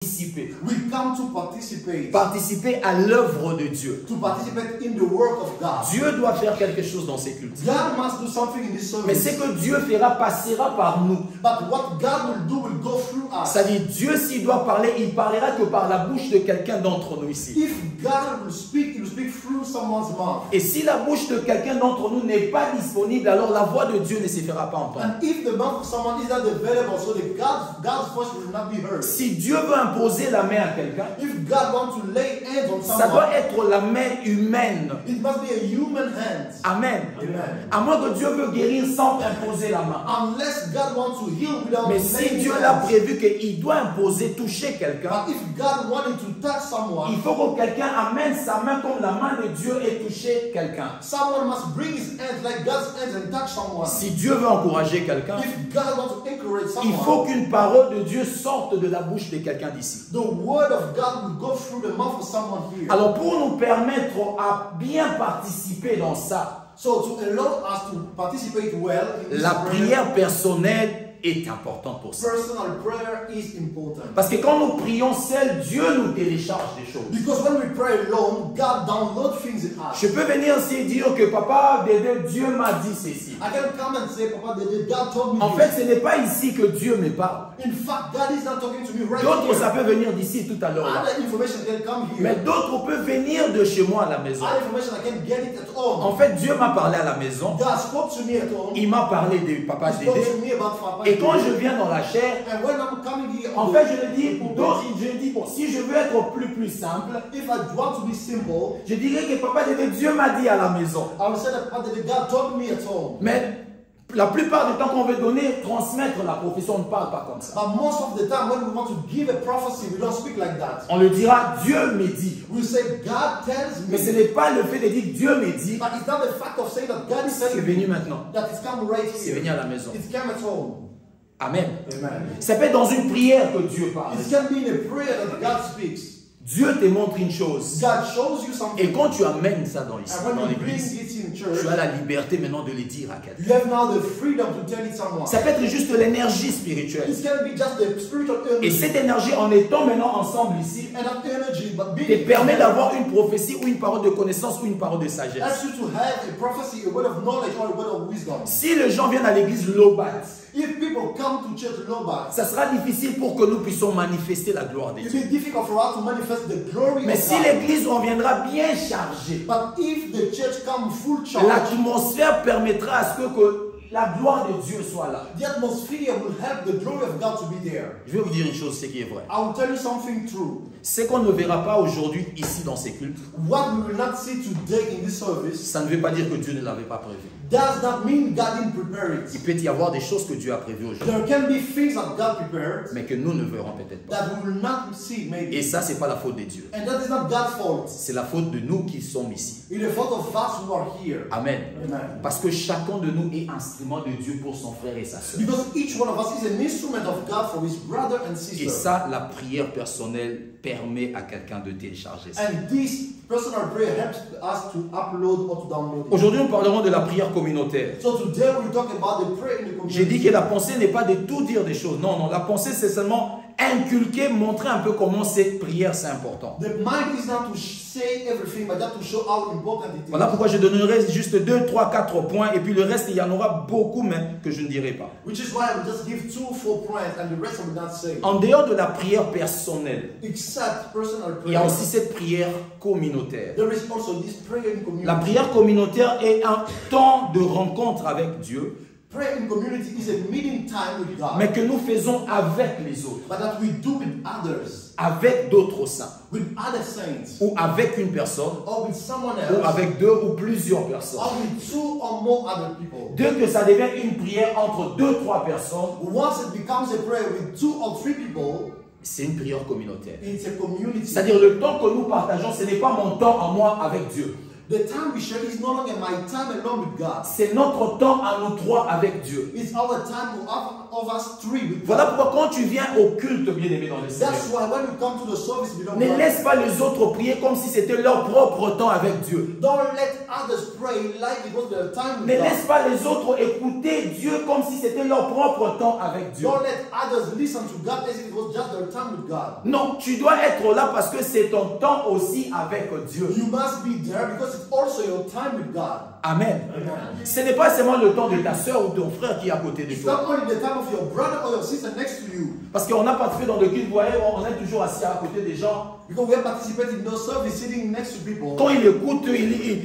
participer. We come to participate. Participer à l'œuvre de Dieu. To participate in the work of God. Dieu doit faire quelque chose dans ses cultes. God must do something in this service. Mais ce que Dieu fera passera par nous. But what God will do will go through us. C'est-à-dire, Dieu s'il doit parler, il parlera que par la bouche de quelqu'un d'entre nous ici. If God will speak, he will speak through someone's mouth. Et si la bouche de quelqu'un d'entre nous n'est pas disponible, alors la voix de Dieu ne se fera pas entendre. And if the mouth of someone is not available, so the God's voice will not be heard. Si Dieu veut imposer la main à quelqu'un, If God wants to lay hands on ça doit someone, être la main humaine. it must be a human hand. Amen. Amen. À moins que Dieu veut guérir sans imposer la main. Unless God wants to heal without Mais laying si Dieu hands. l'a prévu qu'il doit imposer, toucher quelqu'un, But if God wanted to touch someone, il faut que quelqu'un amène sa main comme la main de Dieu et toucher quelqu'un. someone must bring his hands like God's hands and touch someone. Si Dieu veut encourager quelqu'un, If God wants to encourage il someone, faut qu'une parole de Dieu sorte de la bouche de quelqu'un d'ici. the word of God will go through the mouth of someone here. Alors pour nous permettre à bien participer dans ça, So to allow us to participate well in this la prayer, prière personnelle est importante pour ça. personal prayer is important. Parce que quand nous prions seuls, Dieu nous télécharge des choses. Because when we pray alone, God downloads things in us. Je peux venir ici et dire que papa, Dédé, Dieu m'a dit ceci. I can come and say, Papa, God told me En this. fait, ce n'est pas ici que Dieu me parle. In fact, God is not talking to me right D'autres, ça here. peut venir d'ici tout à l'heure. là. Other information can come Mais here. d'autres peuvent venir de chez moi à la maison. Other information I can get it at home. En fait, Dieu m'a parlé à la maison. God spoke to me at home. Il m'a parlé de papa He spoke Dédé. to me about Papa. Et quand je viens dans la chair, And when I'm coming here, en fait, je le dis pour d'autres, je dis, bon, si je veux être plus simple, if I want to be simple, je dirais que papa Dédé, Dieu m'a dit à la maison. I will say that Papa, God told me at home. Mais la plupart du temps qu'on veut donner, transmettre la prophétie, on ne parle pas comme ça. But most of the time, when we want to give a prophecy, we don't speak like that. On le dira, Dieu me dit. We say, God tells me. Mais ce n'est pas le fait de dire Dieu me dit, But it's not the fact of saying that God is c'est telling venu me maintenant. that it's come right C'est here. venu à la maison. It's come at home. Amen. Amen. Ça peut être dans une prière que Dieu parle. It can be in a prayer that God speaks. Dieu te montre une chose. God shows you something. Et quand tu amènes ça dans And when you bring l'église, it in church, tu as la liberté maintenant de le dire à quelqu'un. you have now the freedom to tell it someone. Ça peut être juste l'énergie spirituelle. It can be just the spiritual Et energy. cette énergie, en étant maintenant ensemble ici, And that energy, but te being permet d'avoir une prophétie ou une parole de connaissance ou une parole de sagesse. asks you to have a prophecy, a word of knowledge, or a word of wisdom. Si les gens viennent à l'église Lobat, If people come to church Lobat, ça sera difficile pour que nous puissions manifester la gloire de it Dieu. will be difficult for us to manifest the glory Mais of si God. l'église on viendra bien chargée, But if the church come full charge, l'atmosphère permettra à ce que la gloire de Dieu soit là. the atmosphere will help the glory of God to be there. Je vais vous dire une chose, ce qui est vrai. I will tell you something true. Ce qu'on ne verra pas aujourd'hui ici dans ces cultes, What we will not see today in this service ça ne veut pas dire que Dieu ne l'avait pas prévu. does not mean God didn't prepare it. Il peut y avoir des choses que Dieu a prévues aujourd'hui, There can be things that God prepared mais que nous ne verrons peut-être pas. that we will not see maybe. Et ça, c'est pas la faute de Dieu. And that is not God's fault. C'est la faute de nous qui sommes ici. It's the fault of us who are here. Amen. Amen. Parce que chacun de nous est instrument de Dieu pour son frère et sa sœur. Because each one of us is an instrument of God for his brother and sister. Et ça, la prière personnelle permet à quelqu'un de télécharger ça. And this personal prayer helps us to upload or to download it. Aujourd'hui, nous parlerons de la prière communautaire. So today we talk about the prayer in the community. J'ai dit que la pensée n'est pas de tout dire des choses. Non, non, la pensée c'est seulement inculquer, montrer un peu comment cette prière c'est important. The mind is not to say everything, but just to show how important it is. Voilà pourquoi je donnerai juste 2, 3, 4 points et puis le reste il y en aura beaucoup mais que je ne dirai pas. Which is why I will just give 2, 4 points and the rest I will not say. En dehors de la prière personnelle, Except personal il y a prayer. aussi cette prière communautaire. There is also this prayer in community. La prière communautaire est un temps de rencontre avec Dieu, Prayer in community is a meeting time with God, mais que nous faisons avec les autres, but that we do with others, avec d'autres saints, with other saints, ou avec une personne, or with someone ou else, avec 2 ou plusieurs personnes. or with 2 or more other people. Dès que ça devient une prière entre 2, 3 personnes, Once it becomes a prayer with 2 or 3 people, c'est une prière communautaire. it's a community. C'est-à-dire le temps que nous partageons, ce n'est pas mon temps à moi avec Dieu. The time we share is no longer my time alone with God. C'est notre temps à nous trois avec Dieu. It's our time of us 3 with Voilà God. pourquoi quand tu viens au culte, bien-aimé dans le Seigneur, That's why when you come to the service, beloved ne brothers, laisse pas les autres prier comme si c'était leur propre temps avec Dieu. don't let others pray like it was their time Ne with laisse God. pas les autres écouter Dieu comme si c'était leur propre temps avec Dieu. Don't let others listen to God as if it was just their time with God. Non, tu dois être là parce que c'est ton temps aussi avec Dieu. You must be there because it's also your time with God. Amen. Ce n'est pas seulement le temps de ta soeur ou ton frère qui est à côté de It's toi. not only the time of your brother or your sister next to you. Parce qu'on n'a pas fait dans le culte, vous voyez, on est toujours assis à côté des gens. Because we have participated in those service sitting next to people. Quand il écoute,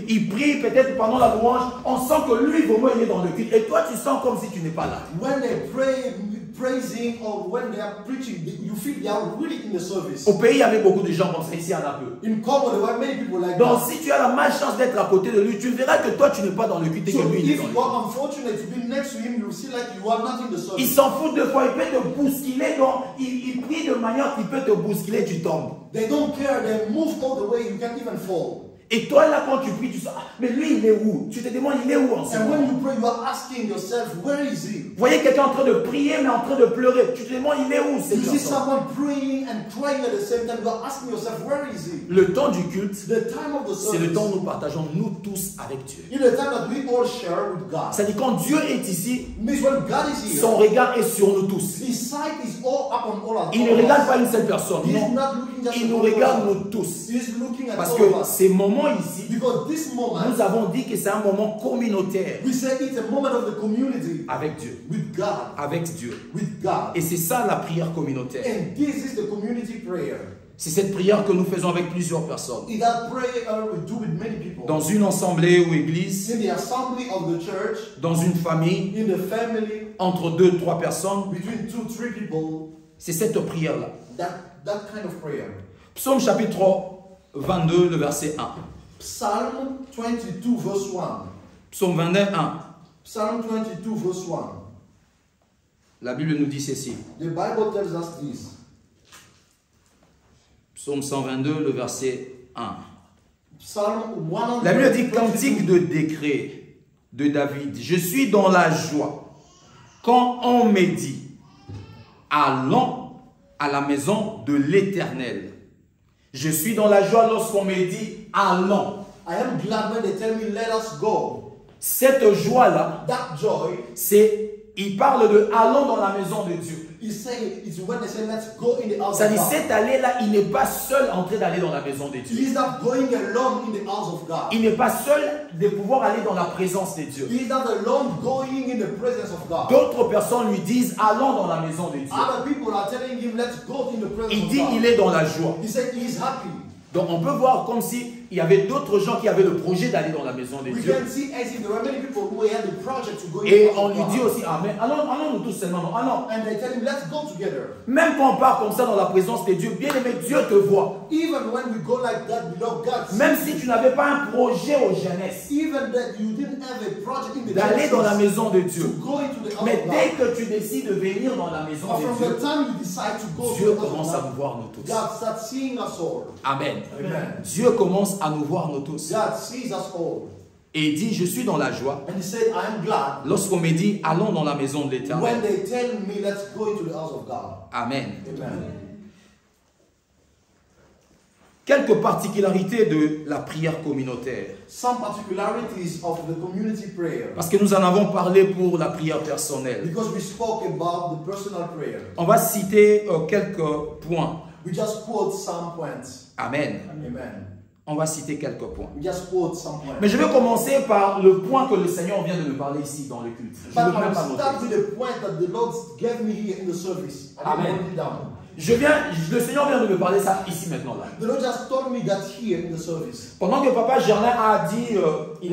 il prie peut-être pendant la louange, on sent que lui, vraiment, il est dans le culte. Et toi, tu sens comme si tu n'es pas là. When they pray, praising, or when they are preaching, you feel they are really in the service. Au pays, il y avait beaucoup de gens comme ça, ici, il y en a peu. In Congo, there were many people like Donc, that. si tu as la malchance d'être à côté de lui, tu verras que toi, tu n'es pas dans le culte et So que lui, il est if dans le you culte. are unfortunate to be next to him, you will see like you are not in the Il service. s'en fout deux fois, il peut te bousculer, donc il prie de manière qu'il peut te bousculer, tu tombes. They don't care, they move all the way, you can even fall. Et toi, là, quand tu pries, tu sens, ah, mais lui, il est où? Tu te demandes, il est où en ce And moment? when you pray, you are asking yourself, where is he? Vous voyez quelqu'un en train de prier, mais en train de pleurer. Tu te demandes, il est où cette You see personne? someone praying and crying at the same time, you are asking yourself, where is he? Le temps du culte, The time of the c'est le service temps où nous partageons, nous tous, avec Dieu. is the time that we all share with God. C'est-à-dire, quand Dieu est ici, Means when God is here, son regard est sur nous tous. his sight is all upon all of Il ne us. regarde pas une seule personne, He is non. not looking just Il at nous all of regarde, us. nous tous. He is looking at Parce all que of us. ces moments ici, Because this moment, nous avons dit que c'est un moment communautaire we say it's a moment of the community avec Dieu. with God. Avec Dieu. With God. Et c'est ça la prière communautaire. And this is the community prayer. C'est cette prière que nous faisons avec plusieurs personnes. It's that prayer we do with many people. Dans une assemblée ou église, In the assembly of the church, dans une famille, in the family, entre 2 3 personnes, between 2-3 people, c'est cette prière-là. that kind of prayer. Psaume chapitre 22, le verset 1. Psalm 22 verse 1. Psaume 22, 1. Psalm 22 verse 1. La Bible nous dit ceci. The Bible tells us this. Psaume 122, le verset 1. Psalm 122. La Bible dit cantique de décret de David. Je suis dans la joie quand on me dit allons à la maison de l'Éternel. Je suis dans la joie lorsqu'on me dit allons. I am glad when they tell me let us go. Cette joie-là, That joy, il parle de allons dans la maison de Dieu. it's when they say let's go in the house of C'est-à-dire, God. cet aller-là, il n'est pas seul en train d'aller dans la maison de Dieu. He is not going alone in the house of God. Il n'est pas seul de pouvoir aller dans la présence de Dieu. He is not alone going in the presence of God. D'autres personnes lui disent allons dans la maison de Dieu. Other people are telling him let's go in the presence Il of dit God. il est dans la joie. He said he is happy. Donc on peut voir comme si il y avait d'autres gens qui avaient le projet d'aller dans la maison de We Dieu. can see as if there were many people who had the project to go in Et the on house lui of dit God. aussi amen. Allons nous tous seulement. Allons. And they tell him let's go together. Même quand on part comme ça dans la présence de Dieu, bien aimé, Dieu te voit. Even when we go like that, beloved God, Même si tu n'avais pas un projet aux jeunesse even that you didn't have a project in the d'aller dans la maison de to Dieu. go into the house Mais of dès God. que tu décides de venir dans la maison But de from Dieu, the time you decide to go Dieu to the commence house à of nous God, voir nous tous. God starts seeing us all. Amen. Amen. Dieu commence à nous voir nous tous. God sees us all. Et il dit, je suis dans la joie. And he said, I am glad Lorsqu'on me dit, allons dans la maison de when l'Éternel. they tell me let's go into the house of God. Amen. Amen. Quelques particularités de la prière communautaire. Some particularities of the community prayer. Parce que nous en avons parlé pour la prière personnelle. Because we spoke about the personal prayer. On va citer quelques points. We just quote some points. Amen. Amen. On va citer quelques points. We just quote some points. Mais je vais commencer par le point que le Seigneur vient de me parler ici dans le culte. Je But ne I veux même will pas start noter. with the point that the Lord gave me here in the service. I didn't Amen. write it down. Le Seigneur vient de me parler ça ici maintenant là. The Lord just told me that here in the service. Pendant que Papa Germain a dit, il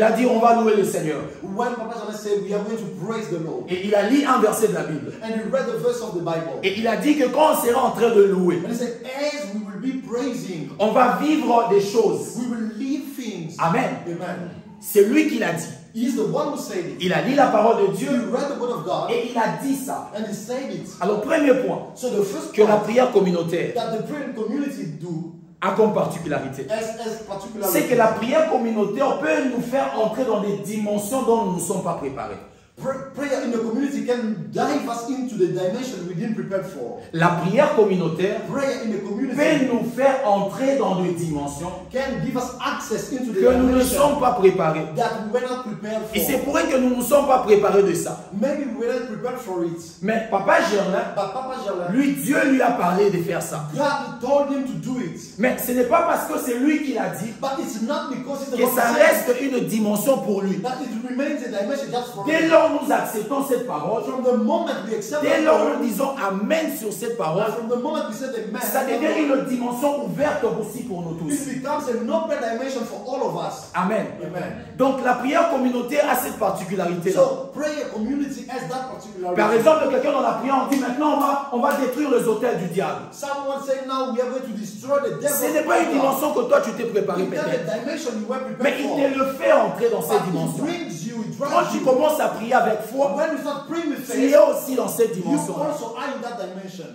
a dit on va louer le Seigneur. When Papa Jean said we are going to praise the Lord. Et il a lu un verset de la Bible. And he read the verse of the Bible. Et il a dit que quand on sera en train de louer, And he said, as we will be praising, on va vivre des choses. we will live things. Amen. Amen. C'est lui qui l'a dit. He is the one who said it. Il a lu la parole de He Dieu read the word of God et il a dit ça. and he said it. Alors premier point, So the first que la point prière communautaire that the prayer community do a comme particularité, as particularly c'est que la prière communautaire peut nous faire entrer dans des dimensions dont nous ne sommes pas préparés. Prayer in the community can dive us into the dimension we didn't prepare for. La prière communautaire Prayer in the community peut nous faire entrer dans des dimensions can give us access into the que nous ne dimension sommes pas préparés. that we were not prepared Et c'est for. pour ça que nous ne sommes pas préparés de ça. Maybe we weren't prepared for it. Mais Papa Germain, But Papa Germain, lui, Dieu lui a parlé de faire ça. God told him to do it. Mais ce n'est pas parce que c'est lui qui l'a dit But it's not because it's the que Lord ça said reste une dimension pour lui. that it remains a dimension just for Dès him. lors nous acceptons cette parole, From the moment we accept dès the lors Lord, nous disons Amen sur cette parole, from the moment we say Amen, ça devient une dimension ouverte aussi pour nous tous. it becomes an open dimension for all of us. Amen. Amen. Donc la prière communautaire a cette particularité-là. So prayer community has that particular. Par exemple, quelqu'un dans la prière, on dit maintenant on va détruire les hôtels du diable. Someone saying now we are going to destroy the devil. Ce n'est pas une dimension que toi tu t'es préparé It's not peut-être. a dimension you were Mais prepared il for. te le fait entrer dans cette But it dimension. brings you, it Quand drives tu you. commences à prier avec foi, When you start praying with tu faith, es aussi dans cette you dimension. also are in that dimension.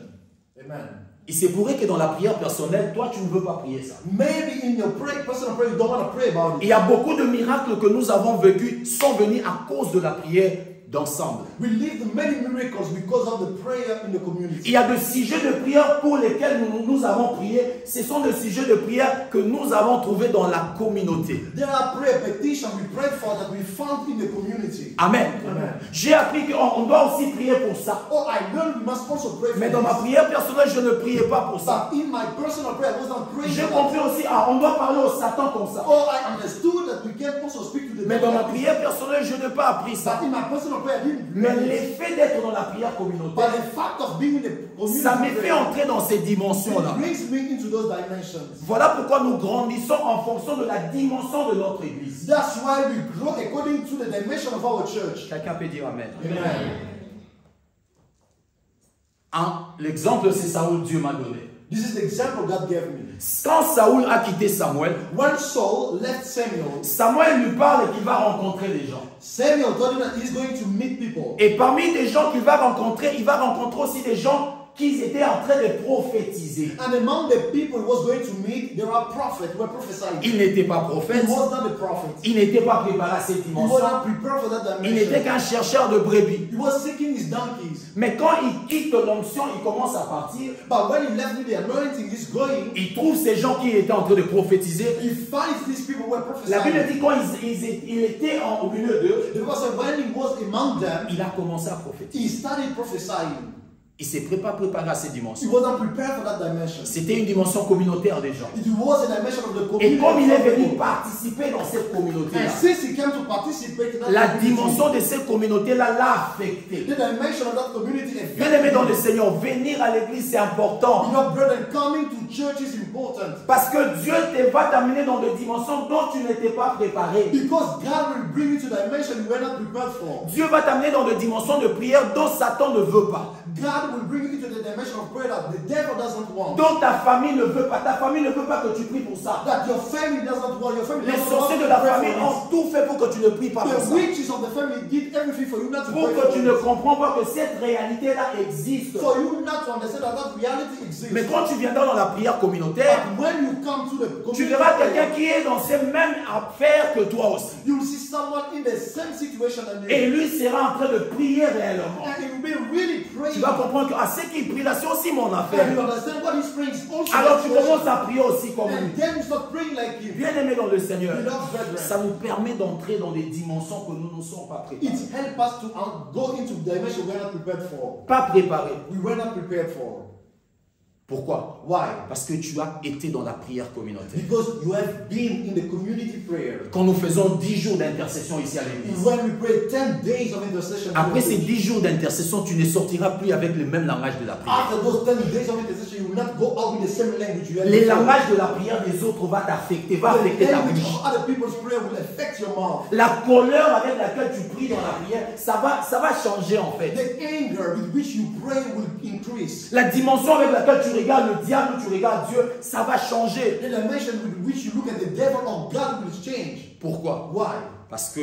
Amen. Il se pourrait que dans la prière personnelle, toi tu ne veux pas prier ça. Maybe in your personal prayer you don't want to pray about Il it. y a beaucoup de miracles que nous avons vécus sont venus à cause de la prière d'ensemble. We live many miracles because of the prayer in the community. Il y a des sujets de prière pour lesquels nous avons prié. Ce sont des sujets de prière que nous avons trouvés dans la communauté. There are prayer petitions we prayed for that we found in the community. Amen. Amen. J'ai appris qu'on doit aussi prier pour ça. Oh, I learned we must also pray for Mais dans ma this. prière personnelle, je ne priais pas pour ça. But in my personal prayer, I was not praying J'ai for that. compris aussi, on doit parler au Satan comme ça. Oh, I understood that we can also speak to the Mais dans ma devil. prière personnelle, je n'ai pas appris ça. But in my personal prayer, I didn't Mais pray this. l'effet d'être dans la prière But communautaire, the fact of being in the community ça me fait prayer, entrer dans ces dimensions-là. it brings me into those dimensions. Voilà pourquoi nous grandissons en fonction de la dimension de notre église. That's why we grow according to the dimension of our church. Quelqu'un peut dire Amen. Amen. L'exemple, c'est Saoul, Dieu m'a donné. This is the example God gave me. Quand Saoul a quitté Samuel, When Saul left Samuel, Samuel lui parle qu'il va rencontrer des gens. Samuel told him that he's going to meet people. Et parmi les gens qu'il va rencontrer, il va rencontrer aussi des gens qui étaient en train de prophétiser. And among the people he was going to meet, there are prophets who were prophesying. Il n'était pas He prophète, was not a prophet. il n'était pas préparé à cette He dimension, was not prepared for that il n'était dimension. qu'un chercheur de brebis. He was seeking his donkeys. Mais quand il quitte l'onction, il commence à partir, But when he left with the anointing, he's going. il trouve ces gens qui étaient en train de prophétiser. He finds these people who were La Bible prophesying. dit quand il était au milieu d'eux, Because when he was among them, il a commencé à prophétiser. he started prophesying. Il ne s'est pas préparé à cette He dimension. was not prepared for that dimension. C'était une dimension communautaire des gens. It was a dimension of the Et community. comme il est venu participer dans cette communauté-là, And since he came to participate in that la community, dimension de cette communauté-là l'a affecté. the dimension of that community Bien aimé dans le affected. Seigneur, venir à l'église c'est important. You know, brethren, coming to church is important. Parce que Dieu va t'amener dans des dimensions dont tu n'étais pas préparé. Because God will bring you to a dimension you were not prepared for. Dieu va t'amener dans des dimensions de prière dont Satan ne veut pas. God will bring you into the dimension of prayer that the devil doesn't want. Dont ta famille ne veut pas. Ta famille ne veut pas que tu pries pour ça. That your family doesn't want. Your family Les doesn't want sorciers to de la pray famille for ont tout fait pour que tu ne pries pas it. pour The ça. witches of the family did everything for you not to Pour pray que for tu it. ne comprends pas que cette réalité-là existe. For you not to understand that that reality exists. Mais quand tu viendras dans la prière communautaire, But when you come to the tu community verras prayer, quelqu'un qui est dans ces mêmes affaires que toi aussi. you will see someone in the same situation than Et you. lui sera en train de prier réellement. And he will be really praying. Tu vas comprendre que ce qu'il prie là, c'est aussi mon And affaire. you understand what he's praying is also Alors tu your situation. commences à prier aussi comme And lui. then you start praying like him. Bien aimé dans le Seigneur, Beloved brethren, ça nous permet d'entrer dans des dimensions que nous ne sommes pas préparés. it helps us to go into dimension we were not prepared for. Pas préparés. We were not prepared for. Pourquoi? Why? Parce que tu as été dans la prière communautaire. Because you have been in the community prayer. Quand nous faisons 10 jours d'intercession ici à l'église, When we pray 10 days of intercession, après ces 10 jours d'intercession, tu ne sortiras plus avec le même langage de la prière. after those 10 days of intercession, you will not go out with the same language you had Les before. langages de la prière des autres va t'affecter, va affecter The ta language bouche. of other people's prayer will affect your mouth. La colère avec laquelle tu pries dans la prière, ça va changer en fait. The anger with which you pray will increase. La dimension avec laquelle tu regardes le diable, tu regardes Dieu, ça va changer. The dimension with which you look at the devil or God will change. Pourquoi? Why? Parce que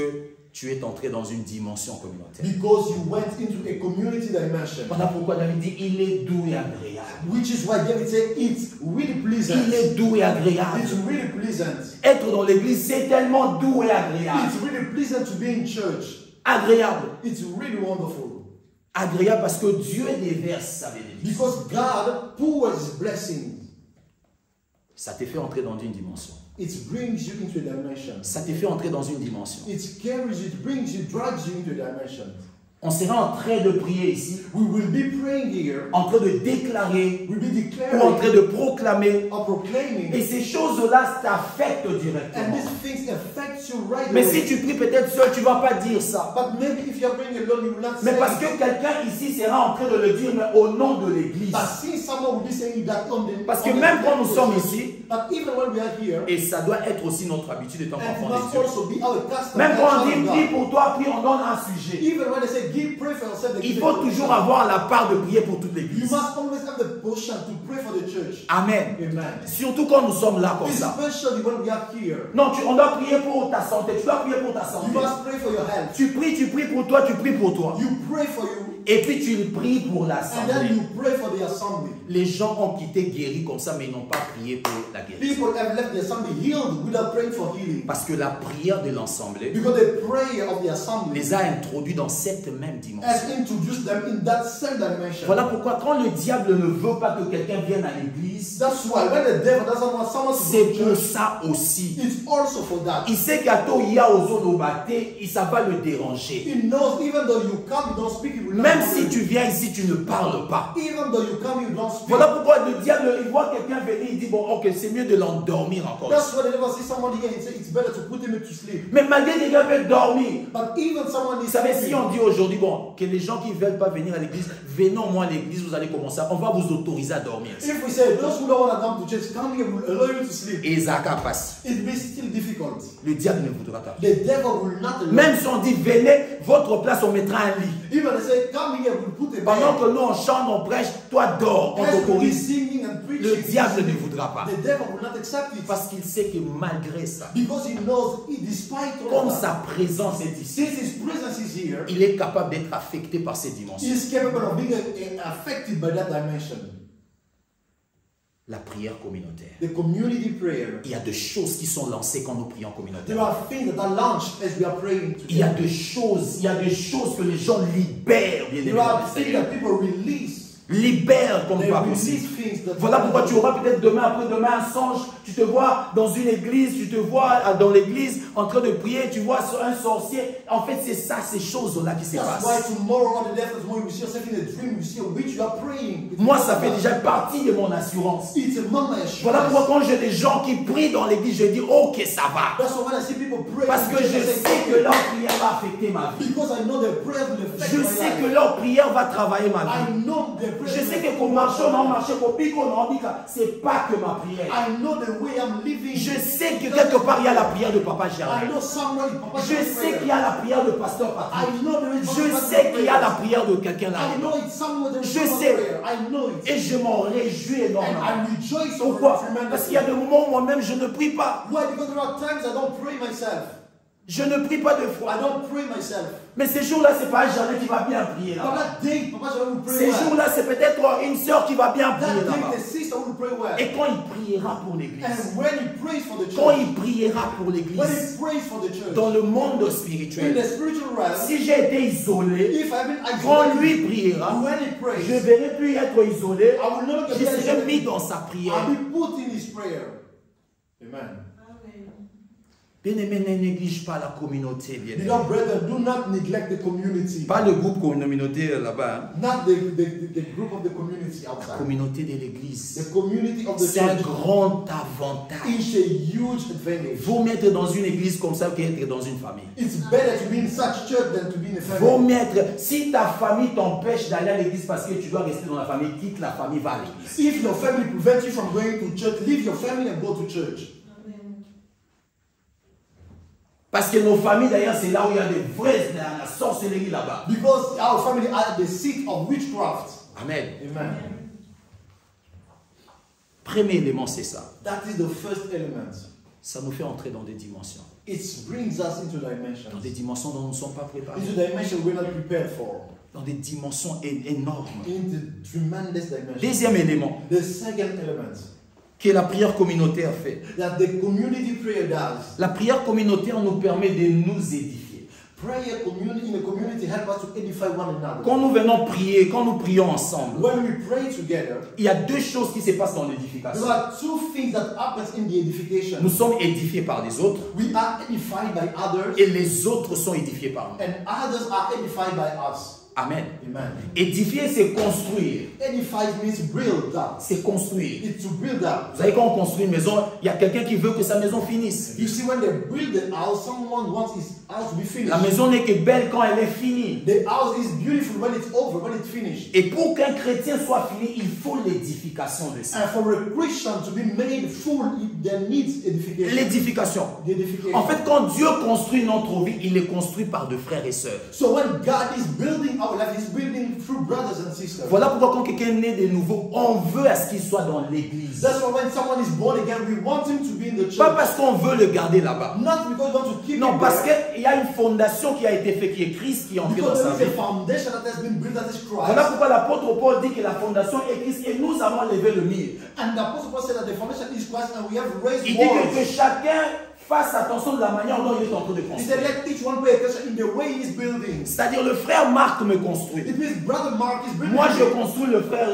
tu es entré dans une dimension communautaire. Because you went into a community dimension. Voilà pourquoi David dit, il est doux et agréable. Which is why David said it's really pleasant. Il est doux et agréable. It's really pleasant. Être dans l'église, c'est tellement doux et agréable. It's really pleasant to be in church. agréable. It's really wonderful. Agréable parce que Dieu déverse sa bénédiction. Because God pours His blessings. Ça te fait entrer dans une dimension. It brings you into a dimension. Ça te fait entrer dans une dimension. It carries you, it brings you, drags you into a dimension. On sera en train de prier ici, We will be praying here, en train de déclarer we'll be ou en declaring train de proclamer. or proclaiming, Et ces choses-là t'affectent and directement. these things affect you right Mais away. si tu pries peut-être seul, tu ne vas pas dire ça. But maybe if you're praying alone, you will not Mais say parce que it. quelqu'un ici sera en train de le dire, mais au nom de l'Église. But since someone will be saying that on the, Parce que on the- même quand nous sommes ici, but even when we are here, et ça doit être aussi notre habitude étant and it enfant must des Dieu. also be our custom. Même quand on as dit child of prie God. pour toi, prie, on donne un sujet. Even when they say give, pray for yourself, they Il give faut it for toujours yourself. avoir la part de prier pour toute You l'Église. must always have the portion to pray for the church. Amen. Amen. Surtout quand nous sommes là comme ça. Especially when we are here. Non, on doit prier pour ta santé. Tu dois prier pour ta You santé. must pray for your health. Tu pries pour toi, tu pries pour toi. You pray for you, Et puis tu pries pour and then l'assemblée. you pray for the assembly. Les gens ont quitté guéris comme ça, mais ils n'ont pas prié pour la guérison. People have left the assembly healed without praying for healing. Parce que la prière de l'assemblée Because the prayer of the assembly les a introduits dans cette même dimension. has introduced them in that same dimension. Voilà pourquoi quand le diable ne veut pas que quelqu'un vienne à l'église, That's why when the devil doesn't want someone to c'est go to pour church, ça aussi. it's also for that. Il sait qu'à tout il y a aux zones au bâté, ça va le déranger. He knows even though you come, you don't speak, he will not Même bother si you. tu viens ici, tu ne parles pas. Even though you come, you don't speak. Voilà pourquoi le diable, il voit quelqu'un venir, il dit bon, ok, c'est mieux de l'endormir encore. That's why the devil sees someone here and say it's better to put him to sleep. Mais malgré que quelqu'un veut dormir, But even someone vous is savez, si sleeping, on dit aujourd'hui, bon, que les gens qui ne veulent pas venir à l'église, venez au moins à l'église, vous allez commencer, on va vous autoriser à dormir. if we say those who don't want to come to church, come here, we'll allow you to sleep. Et Zaka passe. It be still difficult. Le diable ne voudra pas. The devil will not allow. Même si on dit venez, votre place, on mettra un lit. Even they say come here, we'll put a Pendant bed. que nous on chante, on prêche, toi dors, on As we be t'autorise. singing and preaching, Le diable ne voudra pas. the devil will not accept it. Parce qu'il sait que malgré ça, Because he knows, despite all comme that, sa présence est ici, since his presence is here, il est capable d'être affecté par ces dimensions. he is capable of being affected by that dimension. La prière communautaire. The community prayer. Il y a des choses qui sont lancées quand nous prions There communautaire. are things that are launched as we are praying Il y a together. des choses que les gens libèrent, bien There évidemment. are things that people release. Libèrent comme They pas release possible. things that Voilà pourquoi tu auras peut-être demain, après-demain, un songe. Tu te vois dans une église, tu te vois dans l'église en train de prier, tu vois un sorcier. En fait, c'est ça, ces choses-là qui se That's why passent. tomorrow or the day after tomorrow you see yourself in a dream, you see a witch, you are praying. Moi, ça fait déjà partie de mon assurance. It's among my assurance. Voilà pourquoi quand j'ai des gens qui prient dans l'église, je dis, ok, ça va. That's why when I see people pray, Parce que je sais que leur prière va affecter ma vie. because I know their prayers will affect Je my sais life. que leur prière va travailler ma I vie. know their prayers Je will sais que affect comme my marché, on a life. marché, comme pico, on a dit que c'est pas que ma prière. I know the way I'm living. Je sais que quelque part, il y a la prière de Papa I Germain. know somewhere in Papa Je sais qu'il y a la prière de Pasteur Patrick. I know there is Je sais qu'il y a la prière de quelqu'un là. I know it's somewhere there is Je someone sais. prayer. I know it. Et je m'en réjouis And énormément. I rejoice over Pourquoi? it Parce qu'il y a des moments où moi-même je ne prie pas. Why? Because there are times I don't pray myself. Je ne prie pas deux fois. I don't pray myself. Mais ces jours-là, c'est pas Germain qui va bien prier But là. that day, Papa Shalom will pray Ces well. jours-là, c'est peut-être une sœur qui va bien prier That là-bas. day, the sister will pray well. Et quand il priera pour l'église, And when he prays for the quand church, il priera pour when l'église, he prays for the church, dans le monde in spirituel, the spiritual realm, si j'ai été isolé, if I've been quand isolated, lui priera, when he je prays, ne verrai plus être isolé, I will not je be serai isolated. mis dans sa prière. I'll be put in his prayer. Amen. Bien-aimé, ne néglige pas la communauté. Bien-aimé. Beloved brethren, do not neglect the community. Pas le groupe communauté là-bas, hein. Not the group of the community La outside. communauté de l'église. The community of the C'est un church grand avantage. is a huge advantage. Vaut mieux être dans une église comme ça qu'être dans une famille. It's better to be in such church than to be in a Vaut family. mieux être, si ta famille t'empêche d'aller à l'église parce que tu dois rester dans la famille, quitte la famille, va à l'église. If your family prevents you from going to church, leave your family and go to church. Parce que nos familles d'ailleurs, c'est là où il y a des vrais, la sorcellerie là-bas. Because our family are the seat of witchcraft. Amen. Amen. Premier élément, c'est ça. That is the first element. Ça nous fait entrer dans des dimensions. It brings us into dimensions. Dans des dimensions dont nous ne sommes pas préparés. Into dimensions we're not prepared for. Dans des dimensions énormes. Into tremendous dimensions. Deuxième élément The second element que la prière communautaire fait. that the community prayer does. La prière communautaire nous permet de nous édifier. Prayer community in a community help us to edify one another. Quand nous venons prier, quand nous prions ensemble, When we pray together, il y a deux choses qui se passent dans there l'édification. are two things that happen in the edification. Nous sommes édifiés par les autres We are edified by others, et les autres sont édifiés par nous. and others are edified by us. Amen. Amen. Édifier, c'est construire. Edified means build up. C'est construire. It's to build up. Vous savez, quand on construit une maison, il y a quelqu'un qui veut que sa maison finisse. You see, when they build the house, someone wants his house to be finished. La maison n'est que belle quand elle est finie. The house is beautiful when it's over, when it's finished. Et pour qu'un chrétien soit fini, il faut l'édification de ça. And for a Christian to be made full, there needs edification. L'édification. The edification. En fait, quand Dieu construit notre vie, il est construit par de frères et sœurs. So when God is building our life, He's building through brothers and sisters. Voilà pourquoi quand quelqu'un est né de nouveau, on veut à ce qu'il soit dans l'église. That's why when someone is born again, we want him to be in the church. Pas parce qu'on veut le garder là-bas. Not because we want to keep Non, him parce there. qu'il y a une fondation qui a été faite, qui est Christ, qui est entré dans Because sa there is vie. a foundation that has been built, that is Voilà Christ. pourquoi l'apôtre Paul dit que la fondation est Christ et nous avons levé le mur. And the Apostle Paul said that the foundation is Christ, and we have raised Il dit que walls. chacun fasse attention de la manière dont il est en train de He said, construire. let each one pay attention in the way he is building. C'est-à-dire le frère Marc me construit. It means brother Mark is building. Moi je construis le frère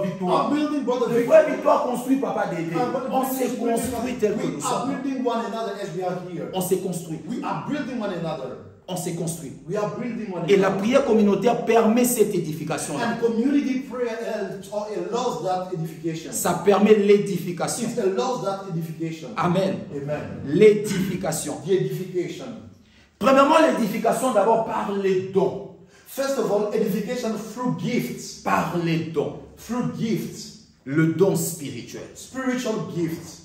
Victoire. I'm building brother Le Victor. frère Victoire construit Papa Dédé. And brother On Victor s'est is building construit us. tel que nous We are sommes. building one another as we are here. On s'est construit. We are building one another. On s'est construit. We are building one Et la another. prière communautaire permet cette édification-là. And community prayer allows that edification. Ça permet l'édification. It allows that edification. Amen. Amen. L'édification. The edification. Premièrement, l'édification d'abord par les dons. First of all, edification through gifts. Par les dons. Through gifts. Le don spirituel. Spiritual gifts.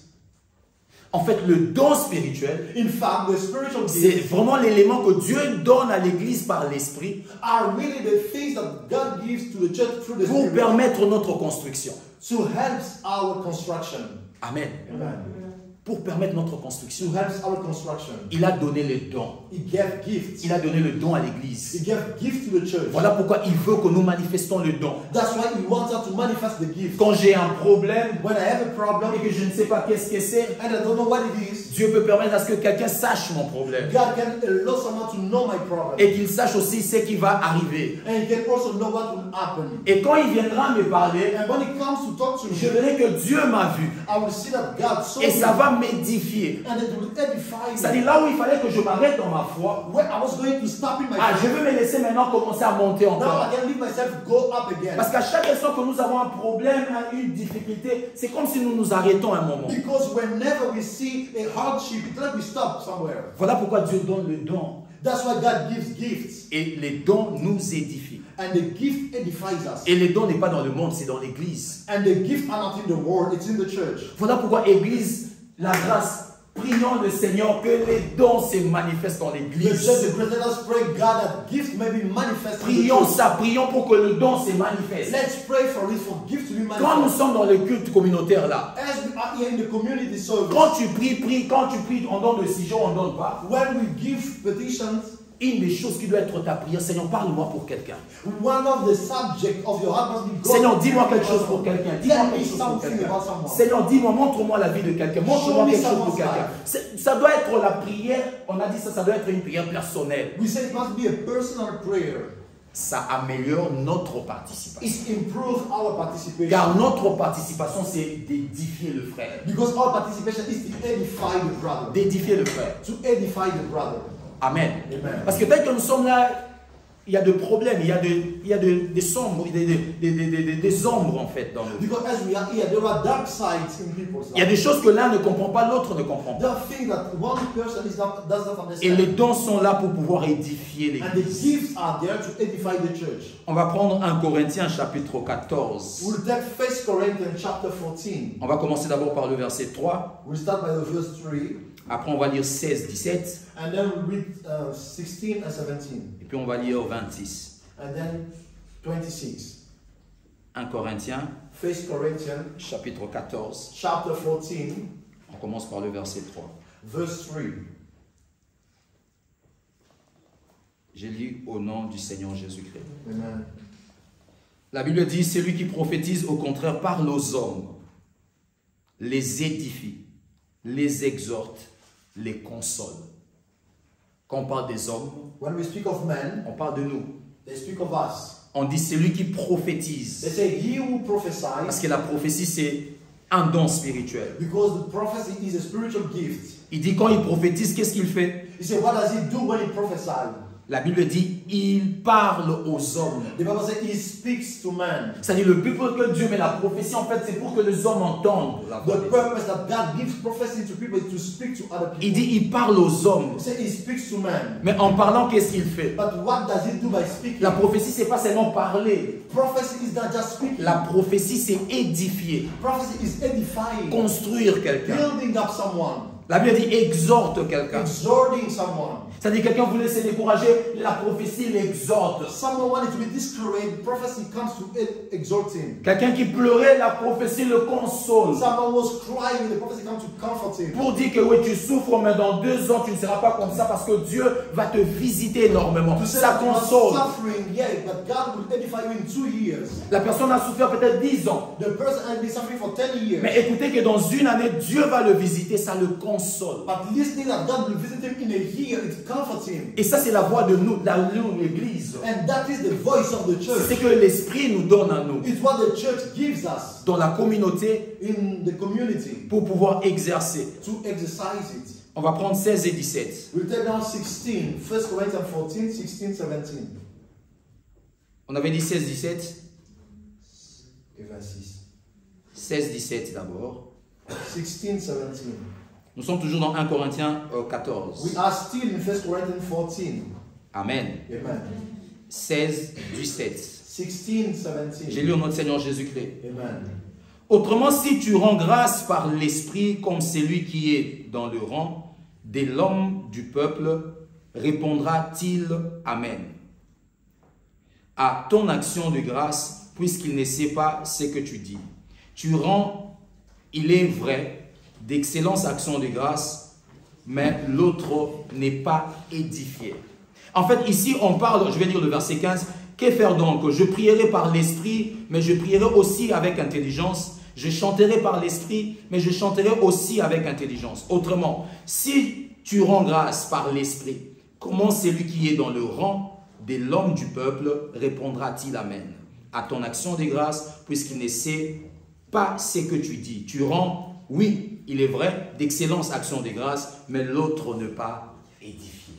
En fait, le don spirituel, In fact, the spiritual c'est gifts vraiment l'élément que Dieu donne à l'église par l'esprit are really the things that God gives to the church through the pour Spirit permettre notre construction. to help our construction. Amen. Amen. Pour permettre notre construction. To help our construction. Il a donné les dons. He gave gifts. Il a donné le don à He l'église. gave gifts to the church. Voilà pourquoi il veut que nous manifestons le don. That's why he wants us to manifest the gift. Quand j'ai un problème When I have a problem et que je ne sais pas qu'est-ce que c'est, and I don't know what it is, Dieu peut permettre à ce que quelqu'un sache mon problème. God can allow someone to know my problem. Et qu'il sache aussi ce qui va arriver. And he can also know what will happen. Et quand il viendra me parler, And when it comes to talk to je me, verrai que Dieu m'a vu. I will see that God saw Et me. ça va m'édifier. And it will edify me. C'est-à-dire là où il fallait que je m'arrête dans ma foi. When I was going to stop in my Ah, life, je veux me laisser maintenant commencer à monter now encore. I can leave myself go up again. Parce qu'à chaque fois que nous avons un problème, une difficulté, c'est comme si nous nous arrêtons un moment. Because whenever we see a hardship, it's like we stop somewhere. Voilà pourquoi Dieu donne le don. That's why God gives gifts. Et les dons nous édifient. And the gift edifies us. Et les dons n'est pas dans le monde, c'est dans l'église. And the gifts are not in the world, it's in the church. Voilà pourquoi église, la grâce, prions le Seigneur que les dons se manifestent dans The l'église. church, the let us pray God that gifts may be manifested. in the Prions church. ça, prions pour que le don se manifeste. Let's pray for it, for gifts to be Quand nous manifested. sommes dans le culte communautaire là, As we are here in the community service, quand tu pries, prie. Quand tu pries, on donne le sujet, on ne donne pas. when we give petitions, Une des choses qui doit être ta prière, Seigneur, parle-moi pour quelqu'un. one of the subjects of your heart must be God. Seigneur, dis-moi quelque chose pour quelqu'un. Dis-moi Tell me quelque chose pour something quelqu'un. about someone. Seigneur, dis-moi, montre-moi la vie de quelqu'un. Montre-moi Show me quelque chose pour someone's quelqu'un. Ça doit être la prière, on a dit ça, ça doit être une prière personnelle. We say it must be a personal prayer. Ça améliore notre participation. It improves our participation. Car notre participation, c'est d'édifier le frère. Because our participation is to edify the brother. D'édifier le frère. To edify the brother. Amen. Amen. Parce que dès que nous sommes là, il y a des problèmes, il y a des sombres, des ombres en fait dans nous. Because as we are here, there are dark sides in people's Il y a lives. des choses que l'un ne comprend pas, l'autre ne comprend pas. There are things that one person does not Et les understand. dons sont là pour pouvoir édifier And the l'église. gifts are there to edify the church. On va prendre 1 Corinthiens chapitre 14. We'll take 1 Corinthians chapter 14. On va commencer d'abord par le verset 3. We'll start by the verse 3. Après on va lire 16, 17. And then we'll read 16 and 17. Et puis on va lire 26. And then 26. 1 Corinthiens 1 Corinthians chapitre 14. chapter 14, On commence par le verset 3. verse 3. J'ai lu au nom du Seigneur Jésus-Christ. Amen. La Bible dit, celui qui prophétise au contraire parle aux hommes, les édifie, les exhorte, les console. Quand on parle des hommes, When we speak of men, on parle de nous. they speak of us. On dit celui qui They prophétise. say he who Parce prophesies, que la prophétie, c'est un don spirituel. because the prophecy is a spiritual gift. Il dit quand il prophétise, qu'est-ce qu'il fait? He said, what does he do when he prophesies? La Bible dit, il parle aux hommes. The Bible says he speaks to man. C'est-à-dire le but pour que Dieu met la prophétie, en fait, c'est pour que les hommes entendent la voix The de Dieu. purpose that God gives prophecy to people is to speak to other Il people. dit, il parle aux hommes. He said he speaks to man. Mais en parlant, qu'est-ce qu'il fait? But what does he do by speaking? La prophétie, c'est pas seulement parler. Prophecy is not just speaking. La prophétie, c'est édifier, Prophecy is edifying, construire quelqu'un. building up someone, La Bible dit, exhorte quelqu'un. exhorting someone. C'est-à-dire quelqu'un voulait se décourager, la prophétie l'exhorte. Someone wanted to be discouraged, prophecy comes to exhort him. Quelqu'un qui pleurait, la prophétie le console. Someone was crying, the prophecy comes to comfort him. Pour dire que oui, tu souffres, mais dans 2 ans, tu ne seras pas comme ça parce que Dieu va te visiter énormément. To say Ça that you are console. suffering, yeah, but God will edify you in 2 years. La personne a souffert peut-être 10 ans. The person has been suffering for 10 years. Mais écoutez que dans 1 année, Dieu va le visiter, ça le console. But listening that God will visit him in a year, it comforts him. Et ça, c'est la voix de nous, l'Église. And that is the voice of the C'est church. que l'Esprit nous donne à nous, It's what the church gives us dans la communauté, in the community pour pouvoir exercer. to exercise it. On va prendre 16 et 17. We'll take down 16, 1 Corinthians 14, 16, 17. On avait dit 16, 17. Et 26. 16, 17 d'abord. 16, 17. Nous sommes toujours dans 1 Corinthiens 14. We are still in 1 Corinthians 14. Amen. Amen. 16, 17. 16, 17. J'ai lu au nom de Seigneur Jésus-Christ. Amen. Autrement, si tu rends grâce par l'Esprit comme celui qui est dans le rang de l'homme du peuple, répondra-t-il Amen à ton action de grâce, puisqu'il ne sait pas ce que tu dis. Tu rends, il est vrai, d'excellentes actions de grâce, mais l'autre n'est pas édifié. En fait, ici, on parle, je vais dire le verset 15, que faire donc? Je prierai par l'Esprit, mais je prierai aussi avec intelligence. Je chanterai par l'Esprit, mais je chanterai aussi avec intelligence. Autrement, si tu rends grâce par l'Esprit, comment celui qui est dans le rang de l'homme du peuple répondra-t-il Amen à ton action de grâce, puisqu'il ne sait pas ce que tu dis? Tu rends, oui, il est vrai, d'excellentes actions de grâce, mais l'autre ne pas édifié.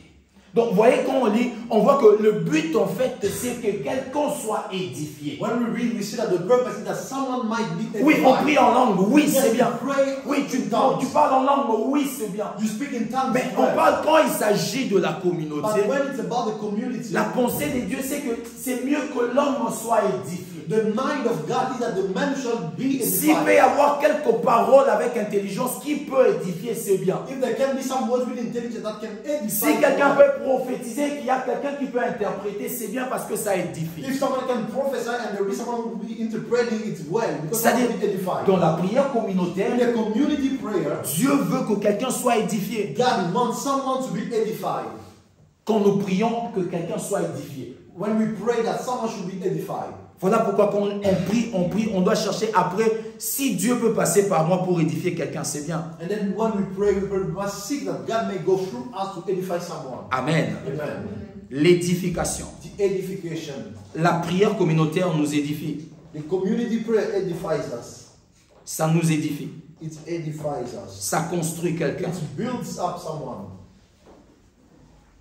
Donc, vous voyez, quand on lit, on voit que le but, en fait, c'est que quelqu'un soit édifié. When we read, we see that the purpose is that someone might be edified. Oui, on prie en langue, oui, c'est Yes, bien. pray Oui, tu in tongues. parles en langue, oui, c'est bien. You speak in tongues. Mais on parle quand il s'agit de la communauté. But when it's about the community, La pensée de Dieu, c'est que c'est mieux que l'homme soit édifié. the mind of God is that the man shall be S'il peut y edified. avoir quelques paroles avec intelligence qui peut édifier, c'est bien. If there can be some words with intelligence that can edify. Si quelqu'un peut prophétiser, qu'il y a quelqu'un qui peut interpréter, c'est bien parce que ça édifie. If someone can prophesy and there is someone who will be interpreting it well, because C'est-à-dire, someone will be edified. dans la prière communautaire, In the community prayer, Dieu veut que quelqu'un soit édifié. God wants someone to be edified. Quand nous prions, que quelqu'un soit édifié. When we pray that someone should be edified. Voilà pourquoi quand on prie, on doit chercher après, si Dieu peut passer par moi pour édifier quelqu'un, c'est bien. And then when we pray, we must seek that God may go through us to edify someone. Amen. Amen. L'édification. The edification. La prière communautaire nous édifie. The community prayer edifies us. Ça nous édifie. It edifies us. Ça construit quelqu'un. It builds up someone.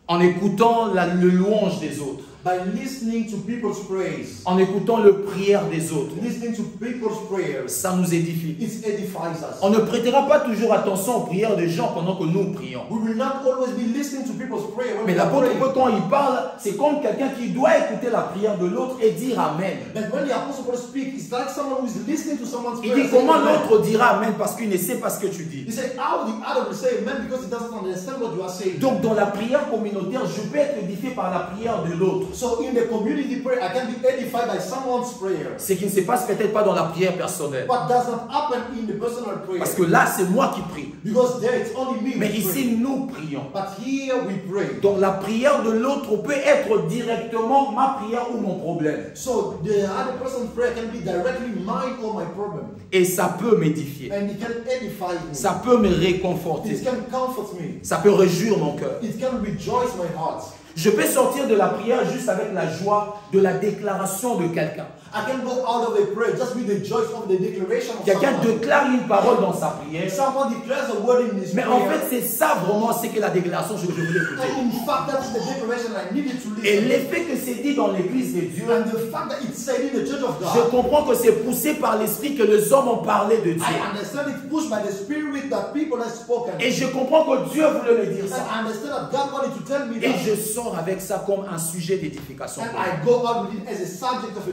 En écoutant le louange des autres. By listening to people's praise. En écoutant le prière des autres. Listening to people's prayers. Ça nous édifie. It edifies us. On ne prêtera pas toujours attention aux prières des gens pendant que nous prions. We will not always be listening to people's prayer when Mais we are l'apôtre, praying. quand il parle, c'est comme quelqu'un qui doit écouter la prière de l'autre et dire Amen. But when the apostle Paul speaks, it's like someone who is listening to someone's Il prayer. dit saying comment amen. l'autre dira Amen parce qu'il ne sait pas ce que tu dis. He said, how the other will say amen because he doesn't understand what you are saying. Donc dans la prière communautaire, je peux être édifié par la prière de l'autre. So in the community prayer, I can be edified by someone's prayer. Ce qui ne se passe peut-être pas dans la prière personnelle. But does not happen in the personal prayer. Parce que là, c'est moi qui prie. Because there it's only me. Mais ici, nous prions. But here we pray. Donc la prière de l'autre peut être directement ma prière ou mon problème. So the other person's prayer can be directly mine or my problem. Et ça peut m'édifier. And it can edify me. Ça peut me réconforter. It can comfort me. Ça peut réjouir mon cœur. It can rejoice my heart. Je peux sortir de la prière juste avec la joie de la déclaration de quelqu'un. I can go out of a prayer just with the joy of the declaration of Quelqu'un someone. déclare une parole dans sa prière. Someone declares a word in his Mais prayer. en fait, c'est ça vraiment, c'est que la déclaration que je voulais écouter. And in fact, that's the declaration I needed to Et listen. l'effet que c'est dit dans l'église de Dieu, And the fact that it's said in the church of je God, comprends que c'est poussé par l'esprit que les hommes ont parlé de Dieu. I understand it's pushed by the Spirit that people have spoken. Et je comprends que Dieu voulait me dire And ça. I understand that God wanted to tell me Et that. je sors avec ça comme un sujet d'édification. And I go out with it as a subject of